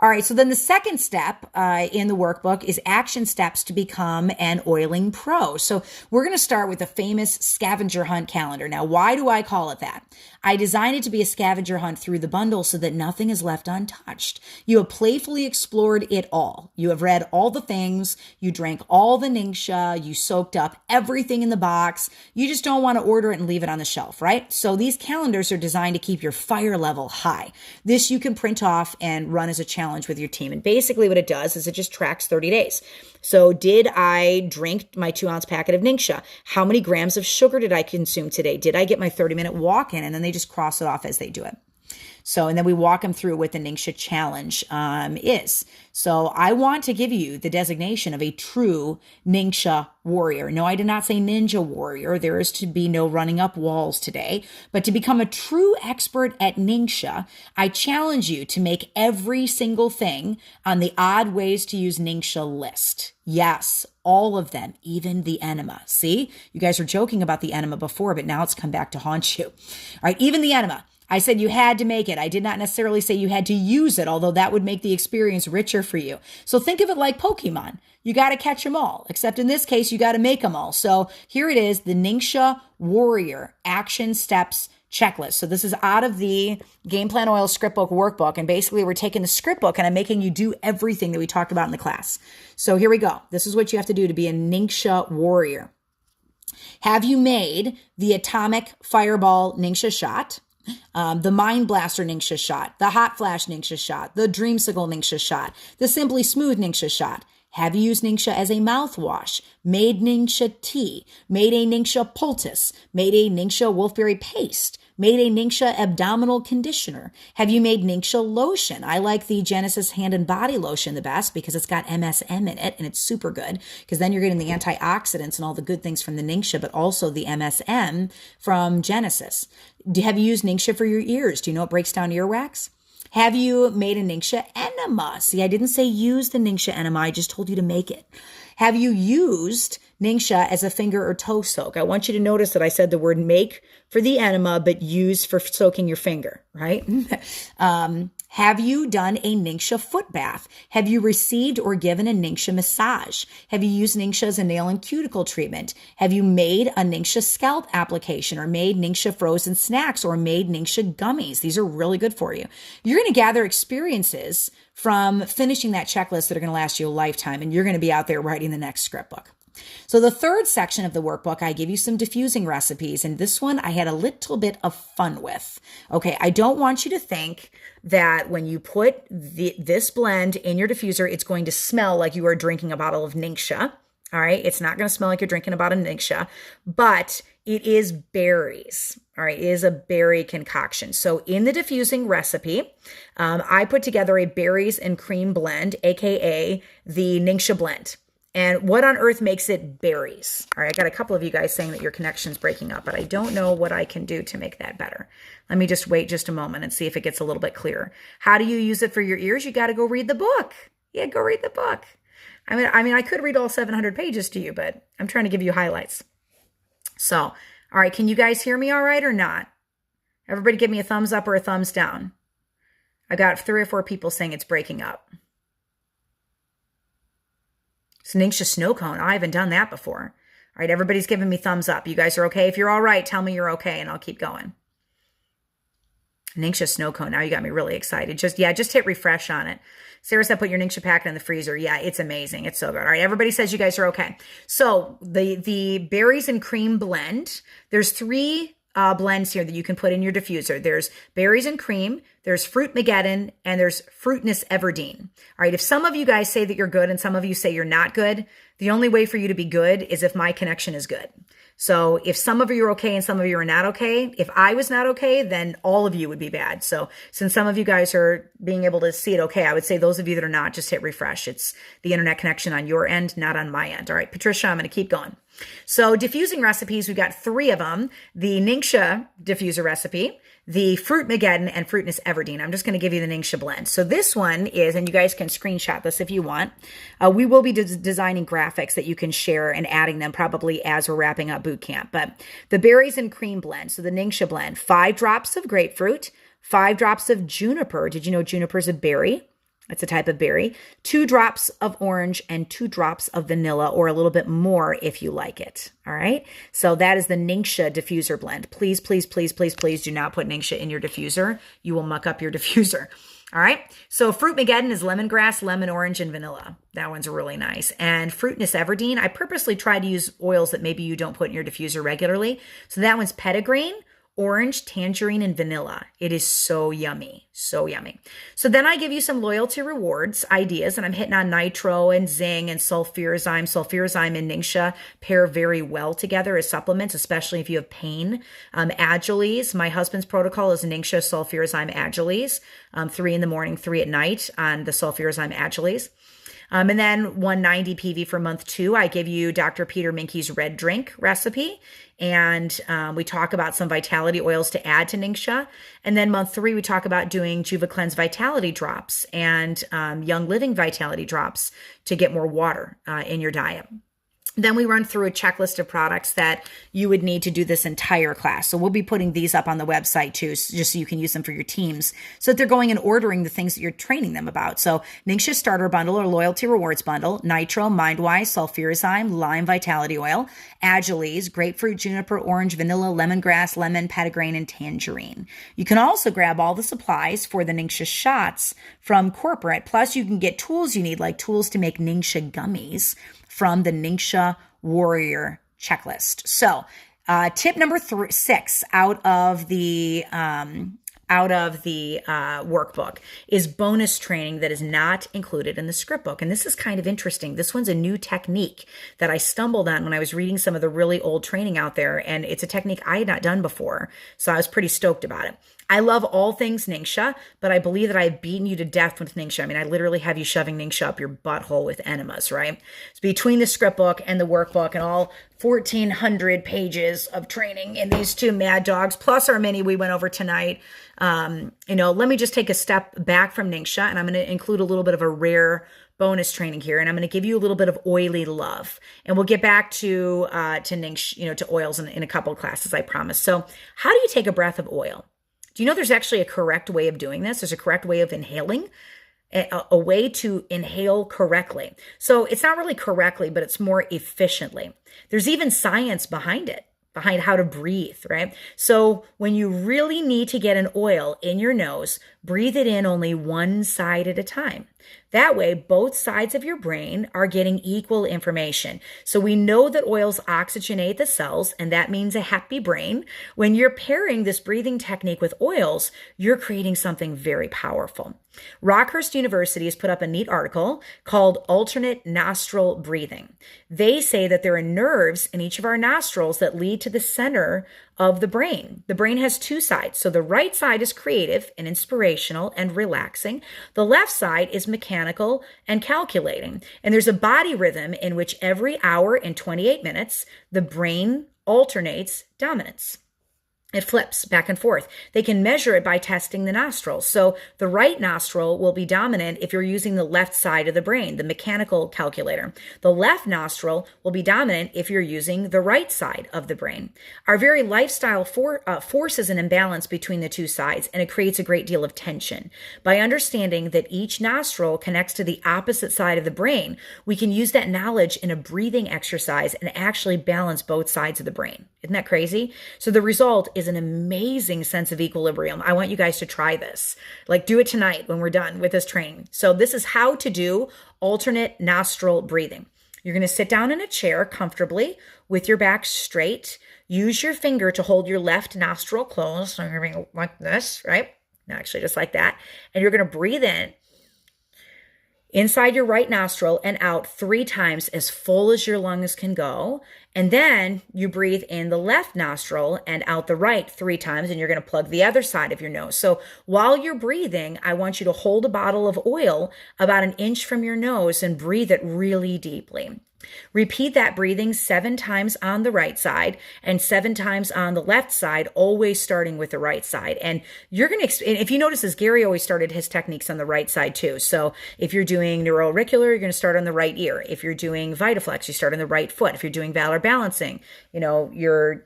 All right, so then the second step in the workbook is action steps to become an oiling pro. So we're going to start with the famous scavenger hunt calendar. Now, why do I call it that? I designed it to be a scavenger hunt through the bundle so that nothing is left untouched. You have playfully explored it all. You have read all the things. You drank all the NingXia. You soaked up everything in the box. You just don't want to order it and leave it on the shelf, right? So these calendars are designed to keep your fire level high. This you can print off and run as a challenge with your team. And basically what it does is it just tracks 30 days. So did I drink my 2-ounce packet of NingXia? How many grams of sugar did I consume today? Did I get my 30-minute walk in? And then they just cross it off as they do it. So, and then we walk them through what the NingXia challenge is. So I want to give you the designation of a true NingXia warrior. No, I did not say ninja warrior. There is to be no running up walls today. But to become a true expert at NingXia, I challenge you to make every single thing on the odd ways to use NingXia list. Yes, all of them, even the enema. See, you guys were joking about the enema before, but now it's come back to haunt you. All right, even the enema. I said you had to make it. I did not necessarily say you had to use it, although that would make the experience richer for you. So think of it like Pokemon. You got to catch them all, except in this case, you got to make them all. So here it is, the NingXia Warrior Action Steps Checklist. So this is out of the Game Plan Oil Scriptbook Workbook. And basically we're taking the scriptbook and I'm making you do everything that we talked about in the class. So here we go. This is what you have to do to be a NingXia Warrior. Have you made the Atomic Fireball NingXia shot? The Mind Blaster NingXia shot, the Hot Flash NingXia shot, the Dreamsicle NingXia shot, the Simply Smooth NingXia shot. Have you used NingXia as a mouthwash? Made NingXia tea? Made a NingXia poultice? Made a NingXia wolfberry paste? Made a NingXia abdominal conditioner? Have you made NingXia lotion? I like the Genesis hand and body lotion the best because it's got MSM in it and it's super good because then you're getting the antioxidants and all the good things from the NingXia, but also the MSM from Genesis. Have you used NingXia for your ears? Do you know it breaks down earwax? Have you made a NingXia enema? See, I didn't say use the NingXia enema. I just told you to make it. Have you used NingXia as a finger or toe soak? I want you to notice that I said the word make for the enema, but use for soaking your finger, right? Have you done a NingXia foot bath? Have you received or given a NingXia massage? Have you used NingXia as a nail and cuticle treatment? Have you made a NingXia scalp application or made NingXia frozen snacks or made NingXia gummies? These are really good for you. You're going to gather experiences from finishing that checklist that are going to last you a lifetime, and you're going to be out there writing the next scriptbook. So the third section of the workbook, I give you some diffusing recipes, and this one I had a little bit of fun with. Okay, I don't want you to think that when you put this blend in your diffuser, it's going to smell like you are drinking a bottle of NingXia. All right, it's not going to smell like you're drinking a bottle of NingXia, but it is berries. All right, it is a berry concoction. So in the diffusing recipe, I put together a berries and cream blend, aka the NingXia blend. And what on earth makes it berries? All right, I got a couple of you guys saying that your connection's breaking up, but I don't know what I can do to make that better. Let me just wait just a moment and see if it gets a little bit clearer. How do you use it for your ears? You got to go read the book. Yeah, go read the book. I mean, I could read all 700 pages to you, but I'm trying to give you highlights. So, all right, can you guys hear me all right or not? Everybody give me a thumbs up or a thumbs down. I got 3 or 4 people saying it's breaking up. It's NingXia snow cone. I haven't done that before. All right, everybody's giving me thumbs up. You guys are okay? If you're all right, tell me you're okay, and I'll keep going. NingXia snow cone. Now you got me really excited. Just hit refresh on it. Sarah said, put your NingXia packet in the freezer. Yeah, it's amazing. It's so good. All right, everybody says you guys are okay. So the berries and cream blend, there's 3 blends here that you can put in your diffuser. There's berries and cream, there's Fruit Mageddon, and there's Fruitness Everdeen. All right, if some of you guys say that you're good and some of you say you're not good, the only way for you to be good is if my connection is good. So if some of you are okay and some of you are not okay, if I was not okay, then all of you would be bad. So since some of you guys are being able to see it okay, I would say those of you that are not, just hit refresh. It's the internet connection on your end, not on my end. All right, Patricia, I'm going to keep going. So diffusing recipes, we've got 3 of them. The NingXia diffuser recipe, the Fruit Mageddon, and Fruitness Everdeen. I'm just going to give you the NingXia blend. So this one is, and you guys can screenshot this if you want, we will be designing graphics that you can share and adding them probably as we're wrapping up boot camp. But the berries and cream blend, so the NingXia blend, 5 drops of grapefruit, 5 drops of juniper. Did you know juniper is a berry? It's a type of berry. 2 drops of orange and 2 drops of vanilla, or a little bit more if you like it. All right. So that is the NingXia diffuser blend. Please, please, please, please, please do not put NingXia in your diffuser. You will muck up your diffuser. All right. So Fruit Mageddon is lemongrass, lemon, orange, and vanilla. That one's really nice. And Fruitness Everdeen, I purposely try to use oils that maybe you don't put in your diffuser regularly. So that one's petitgrain, orange, tangerine, and vanilla. It is so yummy. So yummy. So then I give you some loyalty rewards ideas, and I'm hitting on nitro and zinc and sulfurazime. Sulfurazime and NingXia pair very well together as supplements, especially if you have pain. Agiles, my husband's protocol is NingXia sulfurazime Agiles, 3 in the morning, 3 at night on the sulfurazime Agiles. And then 190 PV for month 2, I give you Dr. Peter Minke's red drink recipe. And we talk about some vitality oils to add to NingXia. And then month 3, we talk about doing Juva Cleanse Vitality Drops and Young Living Vitality Drops to get more water in your diet. Then we run through a checklist of products that you would need to do this entire class. So we'll be putting these up on the website too, just so you can use them for your teams, so that they're going and ordering the things that you're training them about. So NingXia Starter Bundle or Loyalty Rewards Bundle, Nitro, MindWise, Sulfurazime, Lime Vitality Oil, Agiles, Grapefruit, Juniper, Orange, Vanilla, Lemongrass, Lemon, Petitgrain, and Tangerine. You can also grab all the supplies for the NingXia shots from corporate. Plus you can get tools you need, like tools to make NingXia gummies from the NingXia Warrior checklist. So tip number 6 out of the workbook is bonus training that is not included in the script book. And this is kind of interesting. This one's a new technique that I stumbled on when I was reading some of the really old training out there. And it's a technique I had not done before. So I was pretty stoked about it. I love all things NingXia, but I believe that I've beaten you to death with NingXia. I mean, I literally have you shoving NingXia up your butthole with enemas, right? So between the script book and the workbook and all 1,400 pages of training in these 2 mad dogs, plus our mini we went over tonight, let me just take a step back from NingXia, and I'm going to include a little bit of a rare bonus training here, and I'm going to give you a little bit of oily love, and we'll get back to NingXia, to oils in a couple of classes, I promise. So how do you take a breath of oil? Do you know there's actually a correct way of doing this? There's a correct way of inhaling, a way to inhale correctly. So it's not really correctly, but it's more efficiently. There's even science behind it, behind how to breathe, right? So when you really need to get an oil in your nose, breathe it in only one side at a time. That way, both sides of your brain are getting equal information. So we know that oils oxygenate the cells, and that means a happy brain. When you're pairing this breathing technique with oils, you're creating something very powerful. Rockhurst University has put up a neat article called Alternate Nostril Breathing. They say that there are nerves in each of our nostrils that lead to the center of the brain. The brain has 2 sides. So the right side is creative and inspirational and relaxing. The left side is mechanical and calculating. And there's a body rhythm in which every hour and 28 minutes, the brain alternates dominance. It flips back and forth. They can measure it by testing the nostrils. So the right nostril will be dominant if you're using the left side of the brain, the mechanical calculator. The left nostril will be dominant if you're using the right side of the brain. Our very lifestyle forces an imbalance between the 2 sides, and it creates a great deal of tension. By understanding that each nostril connects to the opposite side of the brain, we can use that knowledge in a breathing exercise and actually balance both sides of the brain. Isn't that crazy? So the result is an amazing sense of equilibrium. I want you guys to try this. Like, do it tonight when we're done with this training. So this is how to do alternate nostril breathing. You're going to sit down in a chair comfortably with your back straight. Use your finger to hold your left nostril closed. So you're going to be like this, right? No, actually just like that. And you're going to breathe in inside your right nostril and out 3 times, as full as your lungs can go. And then you breathe in the left nostril and out the right 3 times, and you're going to plug the other side of your nose. So while you're breathing, I want you to hold a bottle of oil about 1 inch from your nose and breathe it really deeply. Repeat that breathing 7 times on the right side and 7 times on the left side, always starting with the right side. And you're going to, if you notice, as Gary always started his techniques on the right side too. So if you're doing neuroauricular, you're going to start on the right ear. If you're doing Vitaflex, you start on the right foot. If you're doing Valor Balancing, you're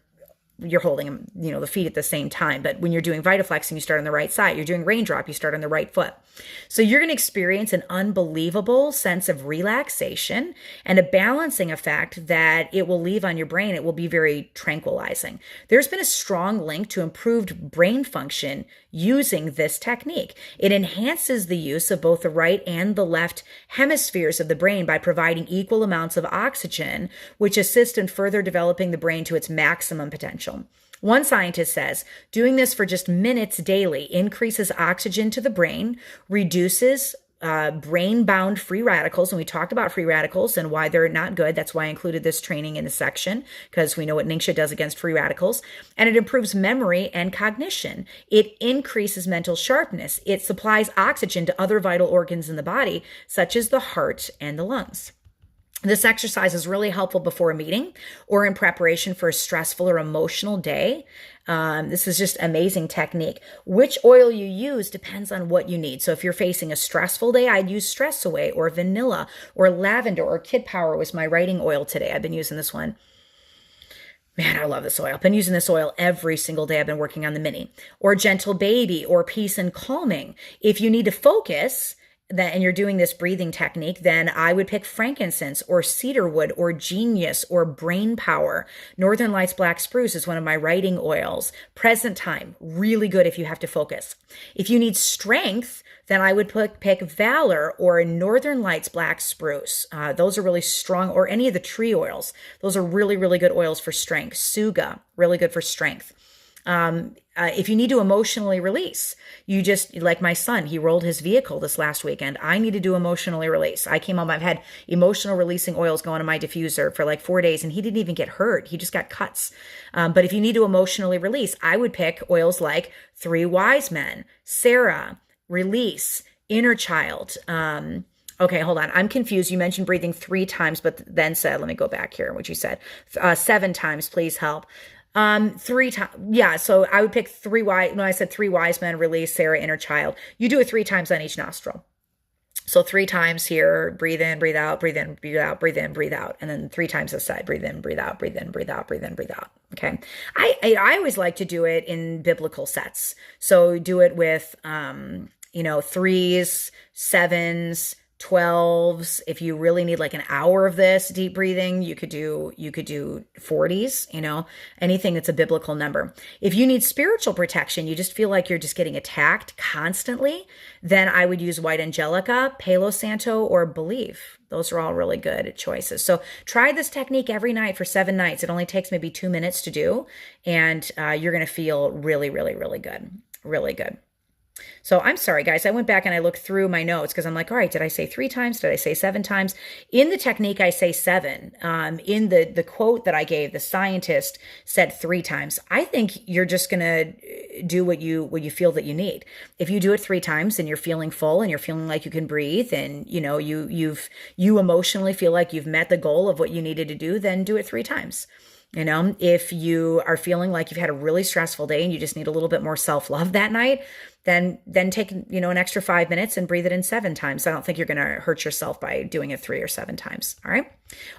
holding the feet at the same time. But when you're doing Vitaflexing, you start on the right side. You're doing Raindrop, you start on the right foot. So you're going to experience an unbelievable sense of relaxation and a balancing effect that it will leave on your brain. It will be very tranquilizing. There's been a strong link to improved brain function using this technique. It enhances the use of both the right and the left hemispheres of the brain by providing equal amounts of oxygen, which assist in further developing the brain to its maximum potential. One scientist says doing this for just minutes daily increases oxygen to the brain, reduces brain-bound free radicals. And we talked about free radicals and why they're not good. That's why I included this training in the section, because we know what NingXia does against free radicals. And it improves memory and cognition. It increases mental sharpness. It supplies oxygen to other vital organs in the body, such as the heart and the lungs. This exercise is really helpful before a meeting or in preparation for a stressful or emotional day. This is just amazing technique. Which oil you use depends on what you need. So if you're facing a stressful day, I'd use Stress Away or vanilla or lavender, or Kid Power was my writing oil today. I've been using this one. Man, I love this oil. I've been using this oil every single day I've been working on the mini. Or Gentle Baby or Peace and Calming. If you need to focus, and you're doing this breathing technique, then I would pick frankincense or cedarwood or genius or brain power. Northern Lights Black Spruce is one of my writing oils. Present Time, really good if you have to focus. If you need strength, then I would pick Valor or Northern Lights Black Spruce. Those are really strong, or any of the tree oils. Those are really, really good oils for strength. Suga, really good for strength. If you need to emotionally release, you just, like my son, he rolled his vehicle this last weekend. I need to do emotionally release. I came home, I've had emotional releasing oils going in my diffuser for like 4 days, and he didn't even get hurt. He just got cuts. But if you need to emotionally release, I would pick oils like Three Wise Men, Sarah, Release, Inner Child. Okay, hold on. I'm confused. You mentioned breathing 3 times, but then said, let me go back here, what you said. 7 times, please help. 3 times. Yeah. So I would pick I said Three Wise Men, Release, Sarah, Inner Child. You do it 3 times on each nostril. So 3 times here, breathe in, breathe out, breathe in, breathe out, breathe in, breathe out. And then 3 times this side, breathe in, breathe out, breathe in, breathe out, breathe in, breathe out. Okay. I always like to do it in biblical sets. So do it with, 3s, 7s, 12s. If you really need like an hour of this deep breathing, you could do 40s, anything that's a biblical number. If you need spiritual protection, you just feel like you're just getting attacked constantly, then I would use White Angelica, Palo Santo, or Believe. Those are all really good choices. So try this technique every night for 7 nights. It only takes maybe 2 minutes to do, and you're going to feel really, really, really good. Really good. So I'm sorry, guys. I went back and I looked through my notes because I'm like, all right, did I say 3 times? Did I say 7 times? In the technique, I say 7. In the quote that I gave, the scientist said 3 times. I think you're just going to do what you feel that you need. If you do it 3 times and you're feeling full and you're feeling like you can breathe and, you emotionally feel like you've met the goal of what you needed to do, then do it 3 times. If you are feeling like you've had a really stressful day and you just need a little bit more self-love that night, then take, an extra 5 minutes and breathe it in 7 times. I don't think you're going to hurt yourself by doing it 3 or 7 times. All right.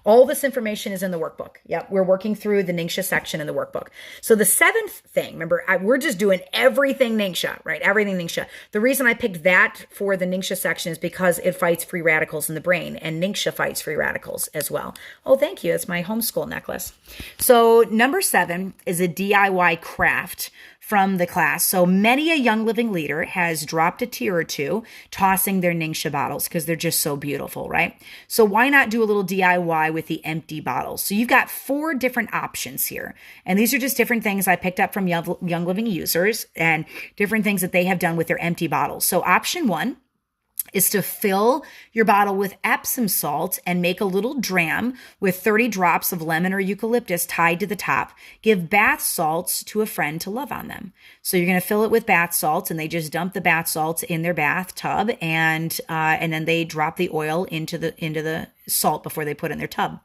All this information is in the workbook. Yep. We're working through the NingXia section in the workbook. So the 7th thing, remember, we're just doing everything NingXia, right? Everything NingXia. The reason I picked that for the NingXia section is because it fights free radicals in the brain, and NingXia fights free radicals as well. Oh, thank you. It's my homeschool necklace. So number 7 is a DIY craft from the class. So many a young living leader has dropped a tear or two tossing their NingXia bottles because they're just so beautiful, right? So why not do a little DIY with the empty bottles? So you've got 4 different options here. And these are just different things I picked up from young living users and different things that they have done with their empty bottles. So option 1 is to fill your bottle with Epsom salt and make a little dram with 30 drops of lemon or eucalyptus tied to the top. Give bath salts to a friend to love on them. So you're going to fill it with bath salts, and they just dump the bath salts in their bathtub, and then they drop the oil into the salt before they put it in their tub.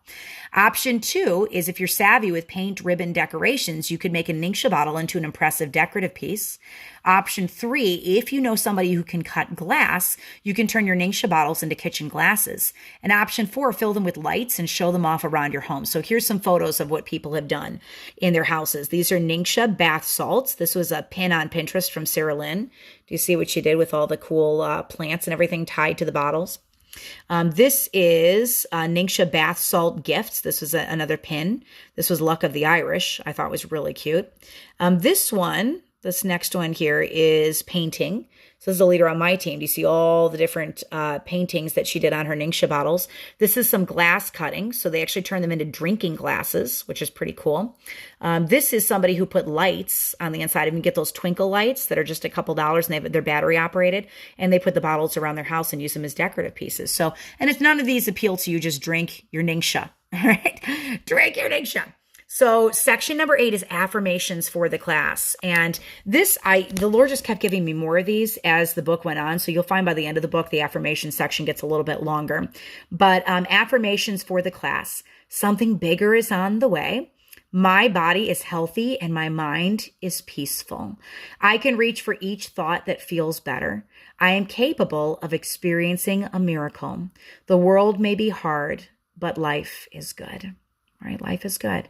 Option 2 is if you're savvy with paint, ribbon, decorations, you could make a NingXia bottle into an impressive decorative piece. Option 3, if you know somebody who can cut glass, you can turn your NingXia bottles into kitchen glasses. And option 4, fill them with lights and show them off around your home. So here's some photos of what people have done in their houses. These are NingXia bath salts. This was a pin on Pinterest from Sarah Lynn. Do you see what she did with all the cool plants and everything tied to the bottles? This is NingXia bath salt gifts. This was another pin. This was Luck of the Irish. I thought was really cute. This next one here is painting. So this is a leader on my team. Do you see all the different paintings that she did on her NingXia bottles? This is some glass cutting. So they actually turn them into drinking glasses, which is pretty cool. This is somebody who put lights on the inside. You can get those twinkle lights that are just a couple dollars and they're battery operated. And they put the bottles around their house and use them as decorative pieces. So, and if none of these appeal to you, just drink your NingXia. All right? Drink your NingXia. So section number 8 is affirmations for the class. And the Lord just kept giving me more of these as the book went on. So you'll find by the end of the book, the affirmation section gets a little bit longer. But affirmations for the class. Something bigger is on the way. My body is healthy and my mind is peaceful. I can reach for each thought that feels better. I am capable of experiencing a miracle. The world may be hard, but life is good. All right, life is good.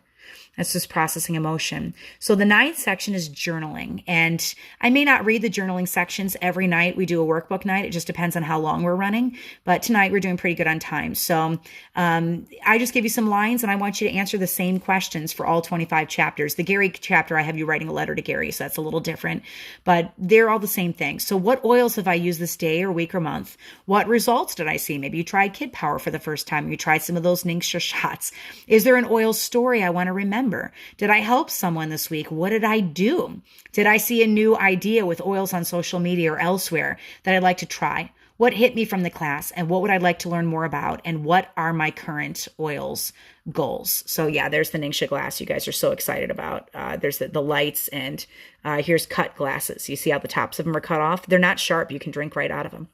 That's just processing emotion. So the 9th section is journaling. And I may not read the journaling sections every night. We do a workbook night. It just depends on how long we're running. But tonight we're doing pretty good on time. So I just give you some lines and I want you to answer the same questions for all 25 chapters. The Gary chapter, I have you writing a letter to Gary. So that's a little different. But they're all the same thing. So what oils have I used this day or week or month? What results did I see? Maybe you tried Kid Power for the first time. You tried some of those NingXia shots. Is there an oil story I want to remember? Did I help someone this week? What did I do? Did I see a new idea with oils on social media or elsewhere that I'd like to try? What hit me from the class and what would I like to learn more about? And what are my current oils goals? So yeah, there's the NingXia glass you guys are so excited about. There's the lights and here's cut glasses. You see how the tops of them are cut off? They're not sharp. You can drink right out of them.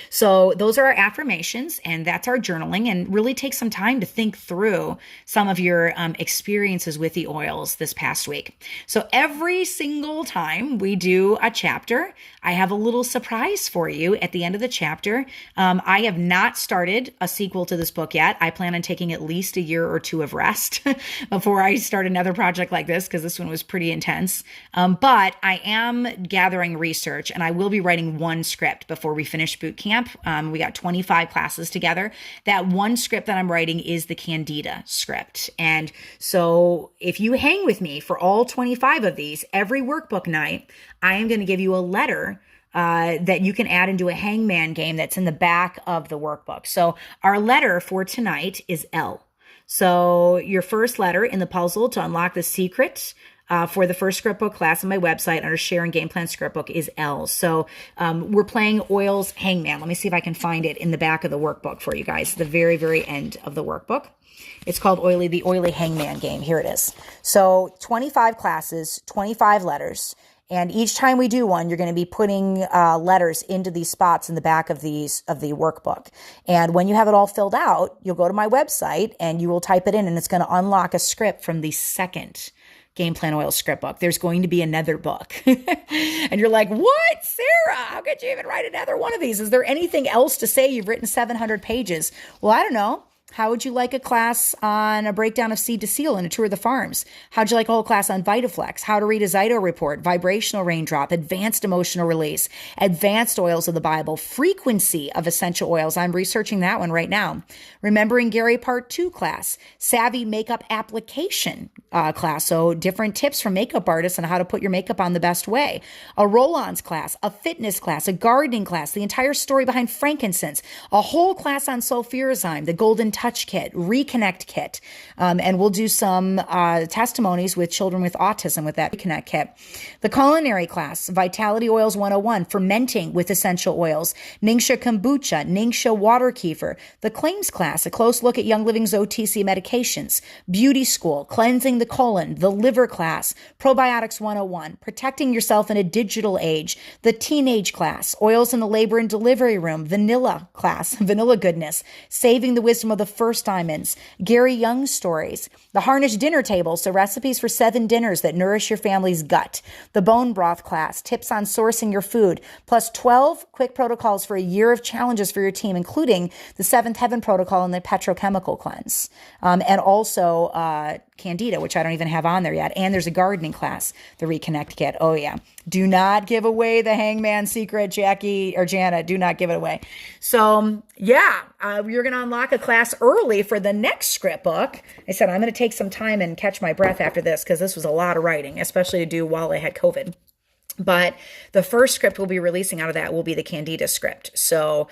So those are our affirmations and that's our journaling, and really take some time to think through some of your experiences with the oils this past week. So every single time we do a chapter, I have a little surprise for you at the end of the chapter. I have not started a sequel to this book yet. I plan on taking at least a year or 2 of rest before I start another project like this, because this one was pretty intense. But I am gathering research and I will be writing one script before we finish boot camp. We got 25 classes together. That one script that I'm writing is the Candida script. And so if you hang with me for all 25 of these, every workbook night, I am going to give you a letter that you can add into a hangman game that's in the back of the workbook. So our letter for tonight is L. So your first letter in the puzzle to unlock the secret for the first script book class on my website under Share and Game Plan Script Book is L. So we're playing Oils Hangman. Let me see if I can find it in the back of the workbook for you guys, the very, very end of the workbook. It's called the Oily Hangman game. Here it is. So 25 classes, 25 letters. And each time we do one, you're going to be putting letters into these spots in the back of the workbook. And when you have it all filled out, you'll go to my website and you will type it in, and it's going to unlock a script from the second Game Plan Oil script book. There's going to be another book. And you're like, what, Sarah? How could you even write another one of these? Is there anything else to say? You've written 700 pages. Well, I don't know. How would you like a class on a breakdown of seed to seal and a tour of the farms? How'd you like a whole class on Vitaflex, how to read a Zyto report, vibrational raindrop, advanced emotional release, advanced oils of the Bible, frequency of essential oils? I'm researching that one right now. Remembering Gary Part 2 class, savvy makeup application class. So different tips from makeup artists on how to put your makeup on the best way. A roll-ons class, a fitness class, a gardening class, the entire story behind frankincense, a whole class on sulfurizyme, the golden touch kit, reconnect kit. And we'll do some testimonies with children with autism with that reconnect kit. The culinary class, Vitality Oils 101, fermenting with essential oils, NingXia kombucha, NingXia water kefir. The claims class, a close look at Young Living's OTC medications. Beauty school, cleansing the colon. The liver class, probiotics 101, protecting yourself in a digital age. The teenage class, oils in the labor and delivery room. Vanilla class, vanilla goodness, saving the wisdom of the first diamonds. Gary Young stories. The harnish dinner table, so recipes for 7 dinners that nourish your family's gut. The bone broth class, tips on sourcing your food, plus 12 quick protocols for a year of challenges for your team, including the 7th Heaven protocol and the petrochemical cleanse. And also Candida, which I don't even have on there yet. And there's a gardening class, the Reconnect Kit. Oh yeah. Do not give away the hangman secret, Jackie or Jana. Do not give it away. So yeah, you're going to unlock a class early for the next script book. I said, I'm going to take some time and catch my breath after this because this was a lot of writing, especially to do while I had COVID. But the first script we'll be releasing out of that will be the Candida script. So,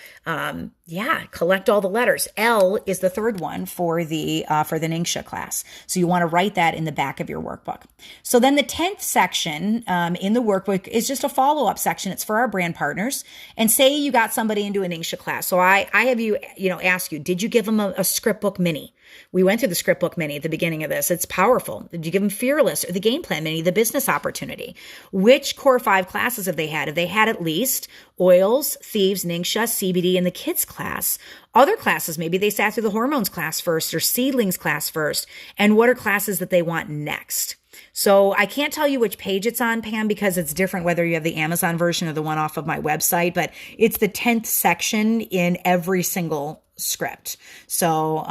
collect all the letters. L is the third one for the NingXia class. So you want to write that in the back of your workbook. So then the 10th section in the workbook is just a follow-up section. It's for our brand partners. And say you got somebody into a NingXia class. So I have you ask you, did you give them a script book mini? We went through the script book mini at the beginning of this. It's powerful. Did you give them Fearless or the game plan mini, the business opportunity? Which core 5 classes have they had? Have they had at least oils, thieves, NingXia, CBD, and the kids class? Other classes, maybe they sat through the hormones class first or seedlings class first. And what are classes that they want next? So I can't tell you which page it's on, Pam, because it's different whether you have the Amazon version or the one off of my website, but it's the 10th section in every single script. So,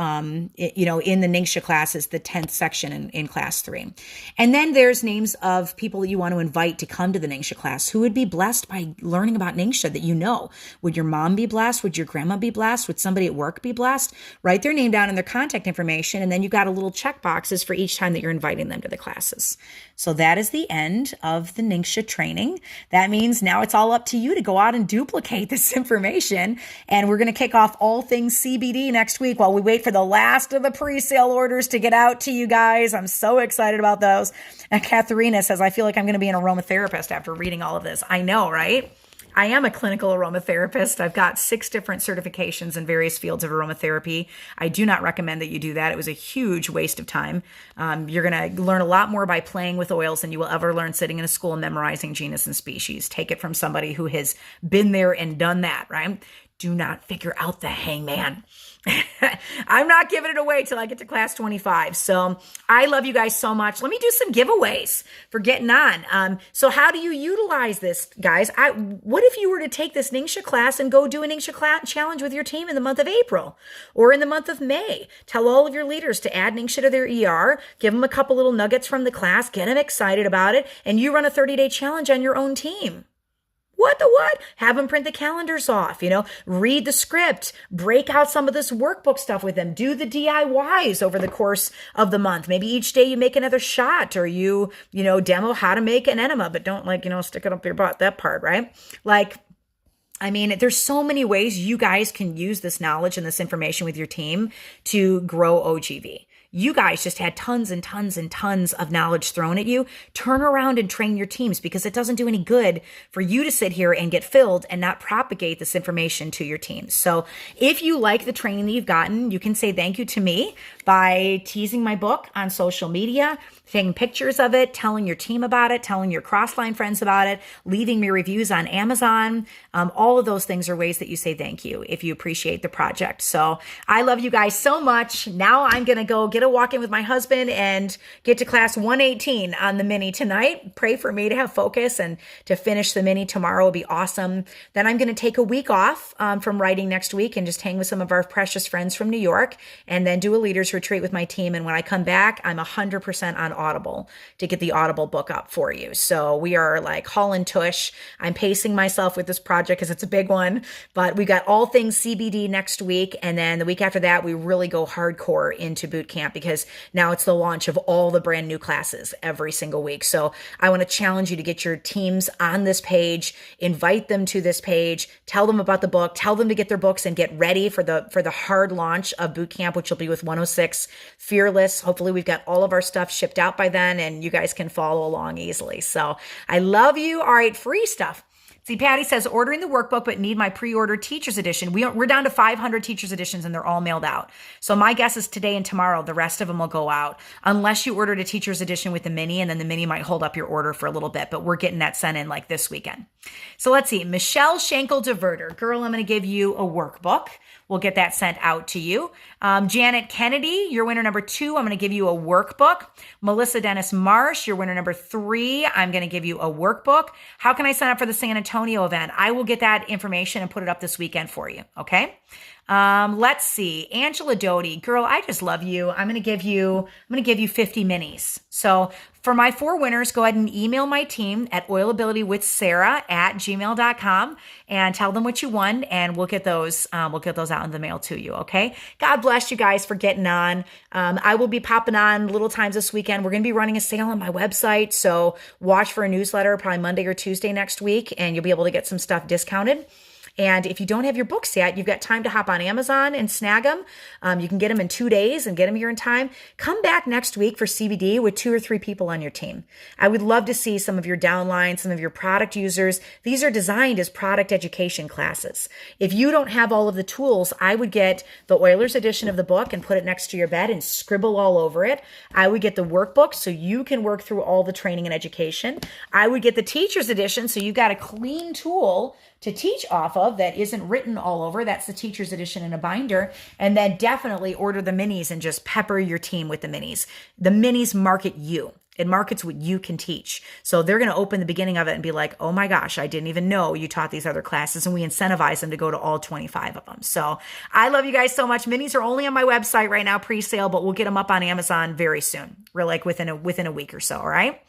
in the NingXia class is the 10th section in class 3. And then there's names of people that you want to invite to come to the NingXia class who would be blessed by learning about NingXia that you know. Would your mom be blessed? Would your grandma be blessed? Would somebody at work be blessed? Write their name down and their contact information. And then you've got a little check boxes for each time that you're inviting them to the classes. So that is the end of the NingXia training. That means now it's all up to you to go out and duplicate this information. And we're going to kick off all things CBD next week while we wait for the last of the pre-sale orders to get out to you guys. I'm so excited about those. And Katharina says, I feel like I'm going to be an aromatherapist after reading all of this. I know, right? I am a clinical aromatherapist. I've got 6 different certifications in various fields of aromatherapy. I do not recommend that you do that. It was a huge waste of time. You're going to learn a lot more by playing with oils than you will ever learn sitting in a school and memorizing genus and species. Take it from somebody who has been there and done that, right? Do not figure out the hangman. I'm not giving it away till I get to class 25. So I love you guys so much. Let me do some giveaways for getting on. So how do you utilize this, guys? What if you were to take this NingXia class and go do a NingXia challenge with your team in the month of April or in the month of May? Tell all of your leaders to add NingXia to their ER, give them a couple little nuggets from the class, get them excited about it, and you run a 30-day challenge on your own team. What? Have them print the calendars off, read the script, break out some of this workbook stuff with them, do the DIYs over the course of the month. Maybe each day you make another shot or you demo how to make an enema, but don't stick it up your butt, that part, right? There's so many ways you guys can use this knowledge and this information with your team to grow OGV. You guys just had tons and tons and tons of knowledge thrown at you. Turn around and train your teams because it doesn't do any good for you to sit here and get filled and not propagate this information to your teams. So if you like the training that you've gotten, you can say thank you to me by teasing my book on social media, taking pictures of it, telling your team about it, telling your crossline friends about it, leaving me reviews on Amazon. All of those things are ways that you say thank you if you appreciate the project. So I love you guys so much. Now I'm going to go get a walk in with my husband and get to class 118 on the mini tonight. Pray for me to have focus and to finish the mini tomorrow will be awesome. Then I'm going to take a week off from writing next week and just hang with some of our precious friends from New York and then do a leaders retreat with my team. And when I come back, I'm 100% on Audible to get the Audible book up for you. So we are like hauling tush. I'm pacing myself with this project because it's a big one, but we got all things CBD next week. And then the week after that, we really go hardcore into boot camp because now it's the launch of all the brand new classes every single week. So I want to challenge you to get your teams on this page, invite them to this page, tell them about the book, tell them to get their books and get ready for the hard launch of boot camp, which will be with 106 Fearless. Hopefully we've got all of our stuff shipped out by then and you guys can follow along easily. So I love you. All right, free stuff. See, Patty says, ordering the workbook, but need my pre-order teacher's edition. We're down to 500 teacher's editions and they're all mailed out. So my guess is today and tomorrow, the rest of them will go out unless you ordered a teacher's edition with the mini and then the mini might hold up your order for a little bit, but we're getting that sent in like this weekend. So let's see. Michelle Schenkel Diverter. Girl, I'm going to give you a workbook. We'll get that sent out to you. Janet Kennedy, your winner number 2, I'm going to give you a workbook. Melissa Dennis Marsh, your winner number 3, I'm going to give you a workbook. How can I sign up for the San Antonio event? I will get that information and put it up this weekend for you. Okay. Let's see. Angela Doty, girl, I just love you. I'm going to give you 50 minis. So For my 4 winners, go ahead and email my team at oilabilitywithsarah@gmail.com and tell them what you won, and we'll get those out in the mail to you. Okay. God bless you guys for getting on. I will be popping on little times this weekend. We're going to be running a sale on my website, so watch for a newsletter probably Monday or Tuesday next week, and you'll be able to get some stuff discounted. And if you don't have your books yet, you've got time to hop on Amazon and snag them. You can get them in 2 days and get them here in time. Come back next week for CBD with 2 or 3 people on your team. I would love to see some of your downlines, some of your product users. These are designed as product education classes. If you don't have all of the tools, I would get the Oilers edition of the book and put it next to your bed and scribble all over it. I would get the workbook so you can work through all the training and education. I would get the teacher's edition so you got a clean tool to teach off of that isn't written all over. That's the teacher's edition in a binder. And then definitely order the minis and just pepper your team with the minis. The minis market you. It markets what you can teach. So they're going to open the beginning of it and be like, oh my gosh, I didn't even know you taught these other classes. And we incentivize them to go to all 25 of them. So I love you guys so much. Minis are only on my website right now, pre-sale, but we'll get them up on Amazon very soon. We're like within a week or so. All right.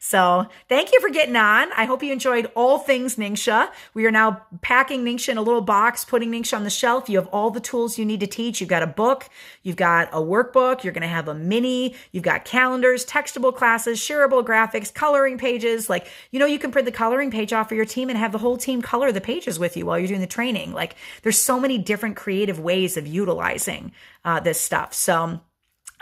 So thank you for getting on. I hope you enjoyed all things NingXia. We are now packing NingXia in a little box, putting NingXia on the shelf. You have all the tools you need to teach. You've got a book, you've got a workbook, you're going to have a mini, you've got calendars, textable classes, shareable graphics, coloring pages. Like, you can print the coloring page off for your team and have the whole team color the pages with you while you're doing the training. Like, there's so many different creative ways of utilizing this stuff. So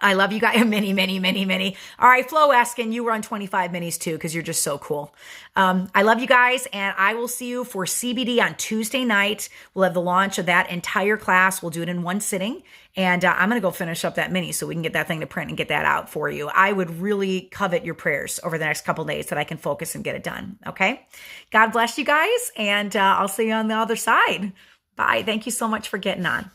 I love you guys. Many, many, many, many. All right, Flo asking, you run 25 minis too, because you're just so cool. I love you guys, and I will see you for CBD on Tuesday night. We'll have the launch of that entire class. We'll do it in one sitting, and I'm going to go finish up that mini so we can get that thing to print and get that out for you. I would really covet your prayers over the next couple of days that I can focus and get it done, okay? God bless you guys, and I'll see you on the other side. Bye. Thank you so much for getting on.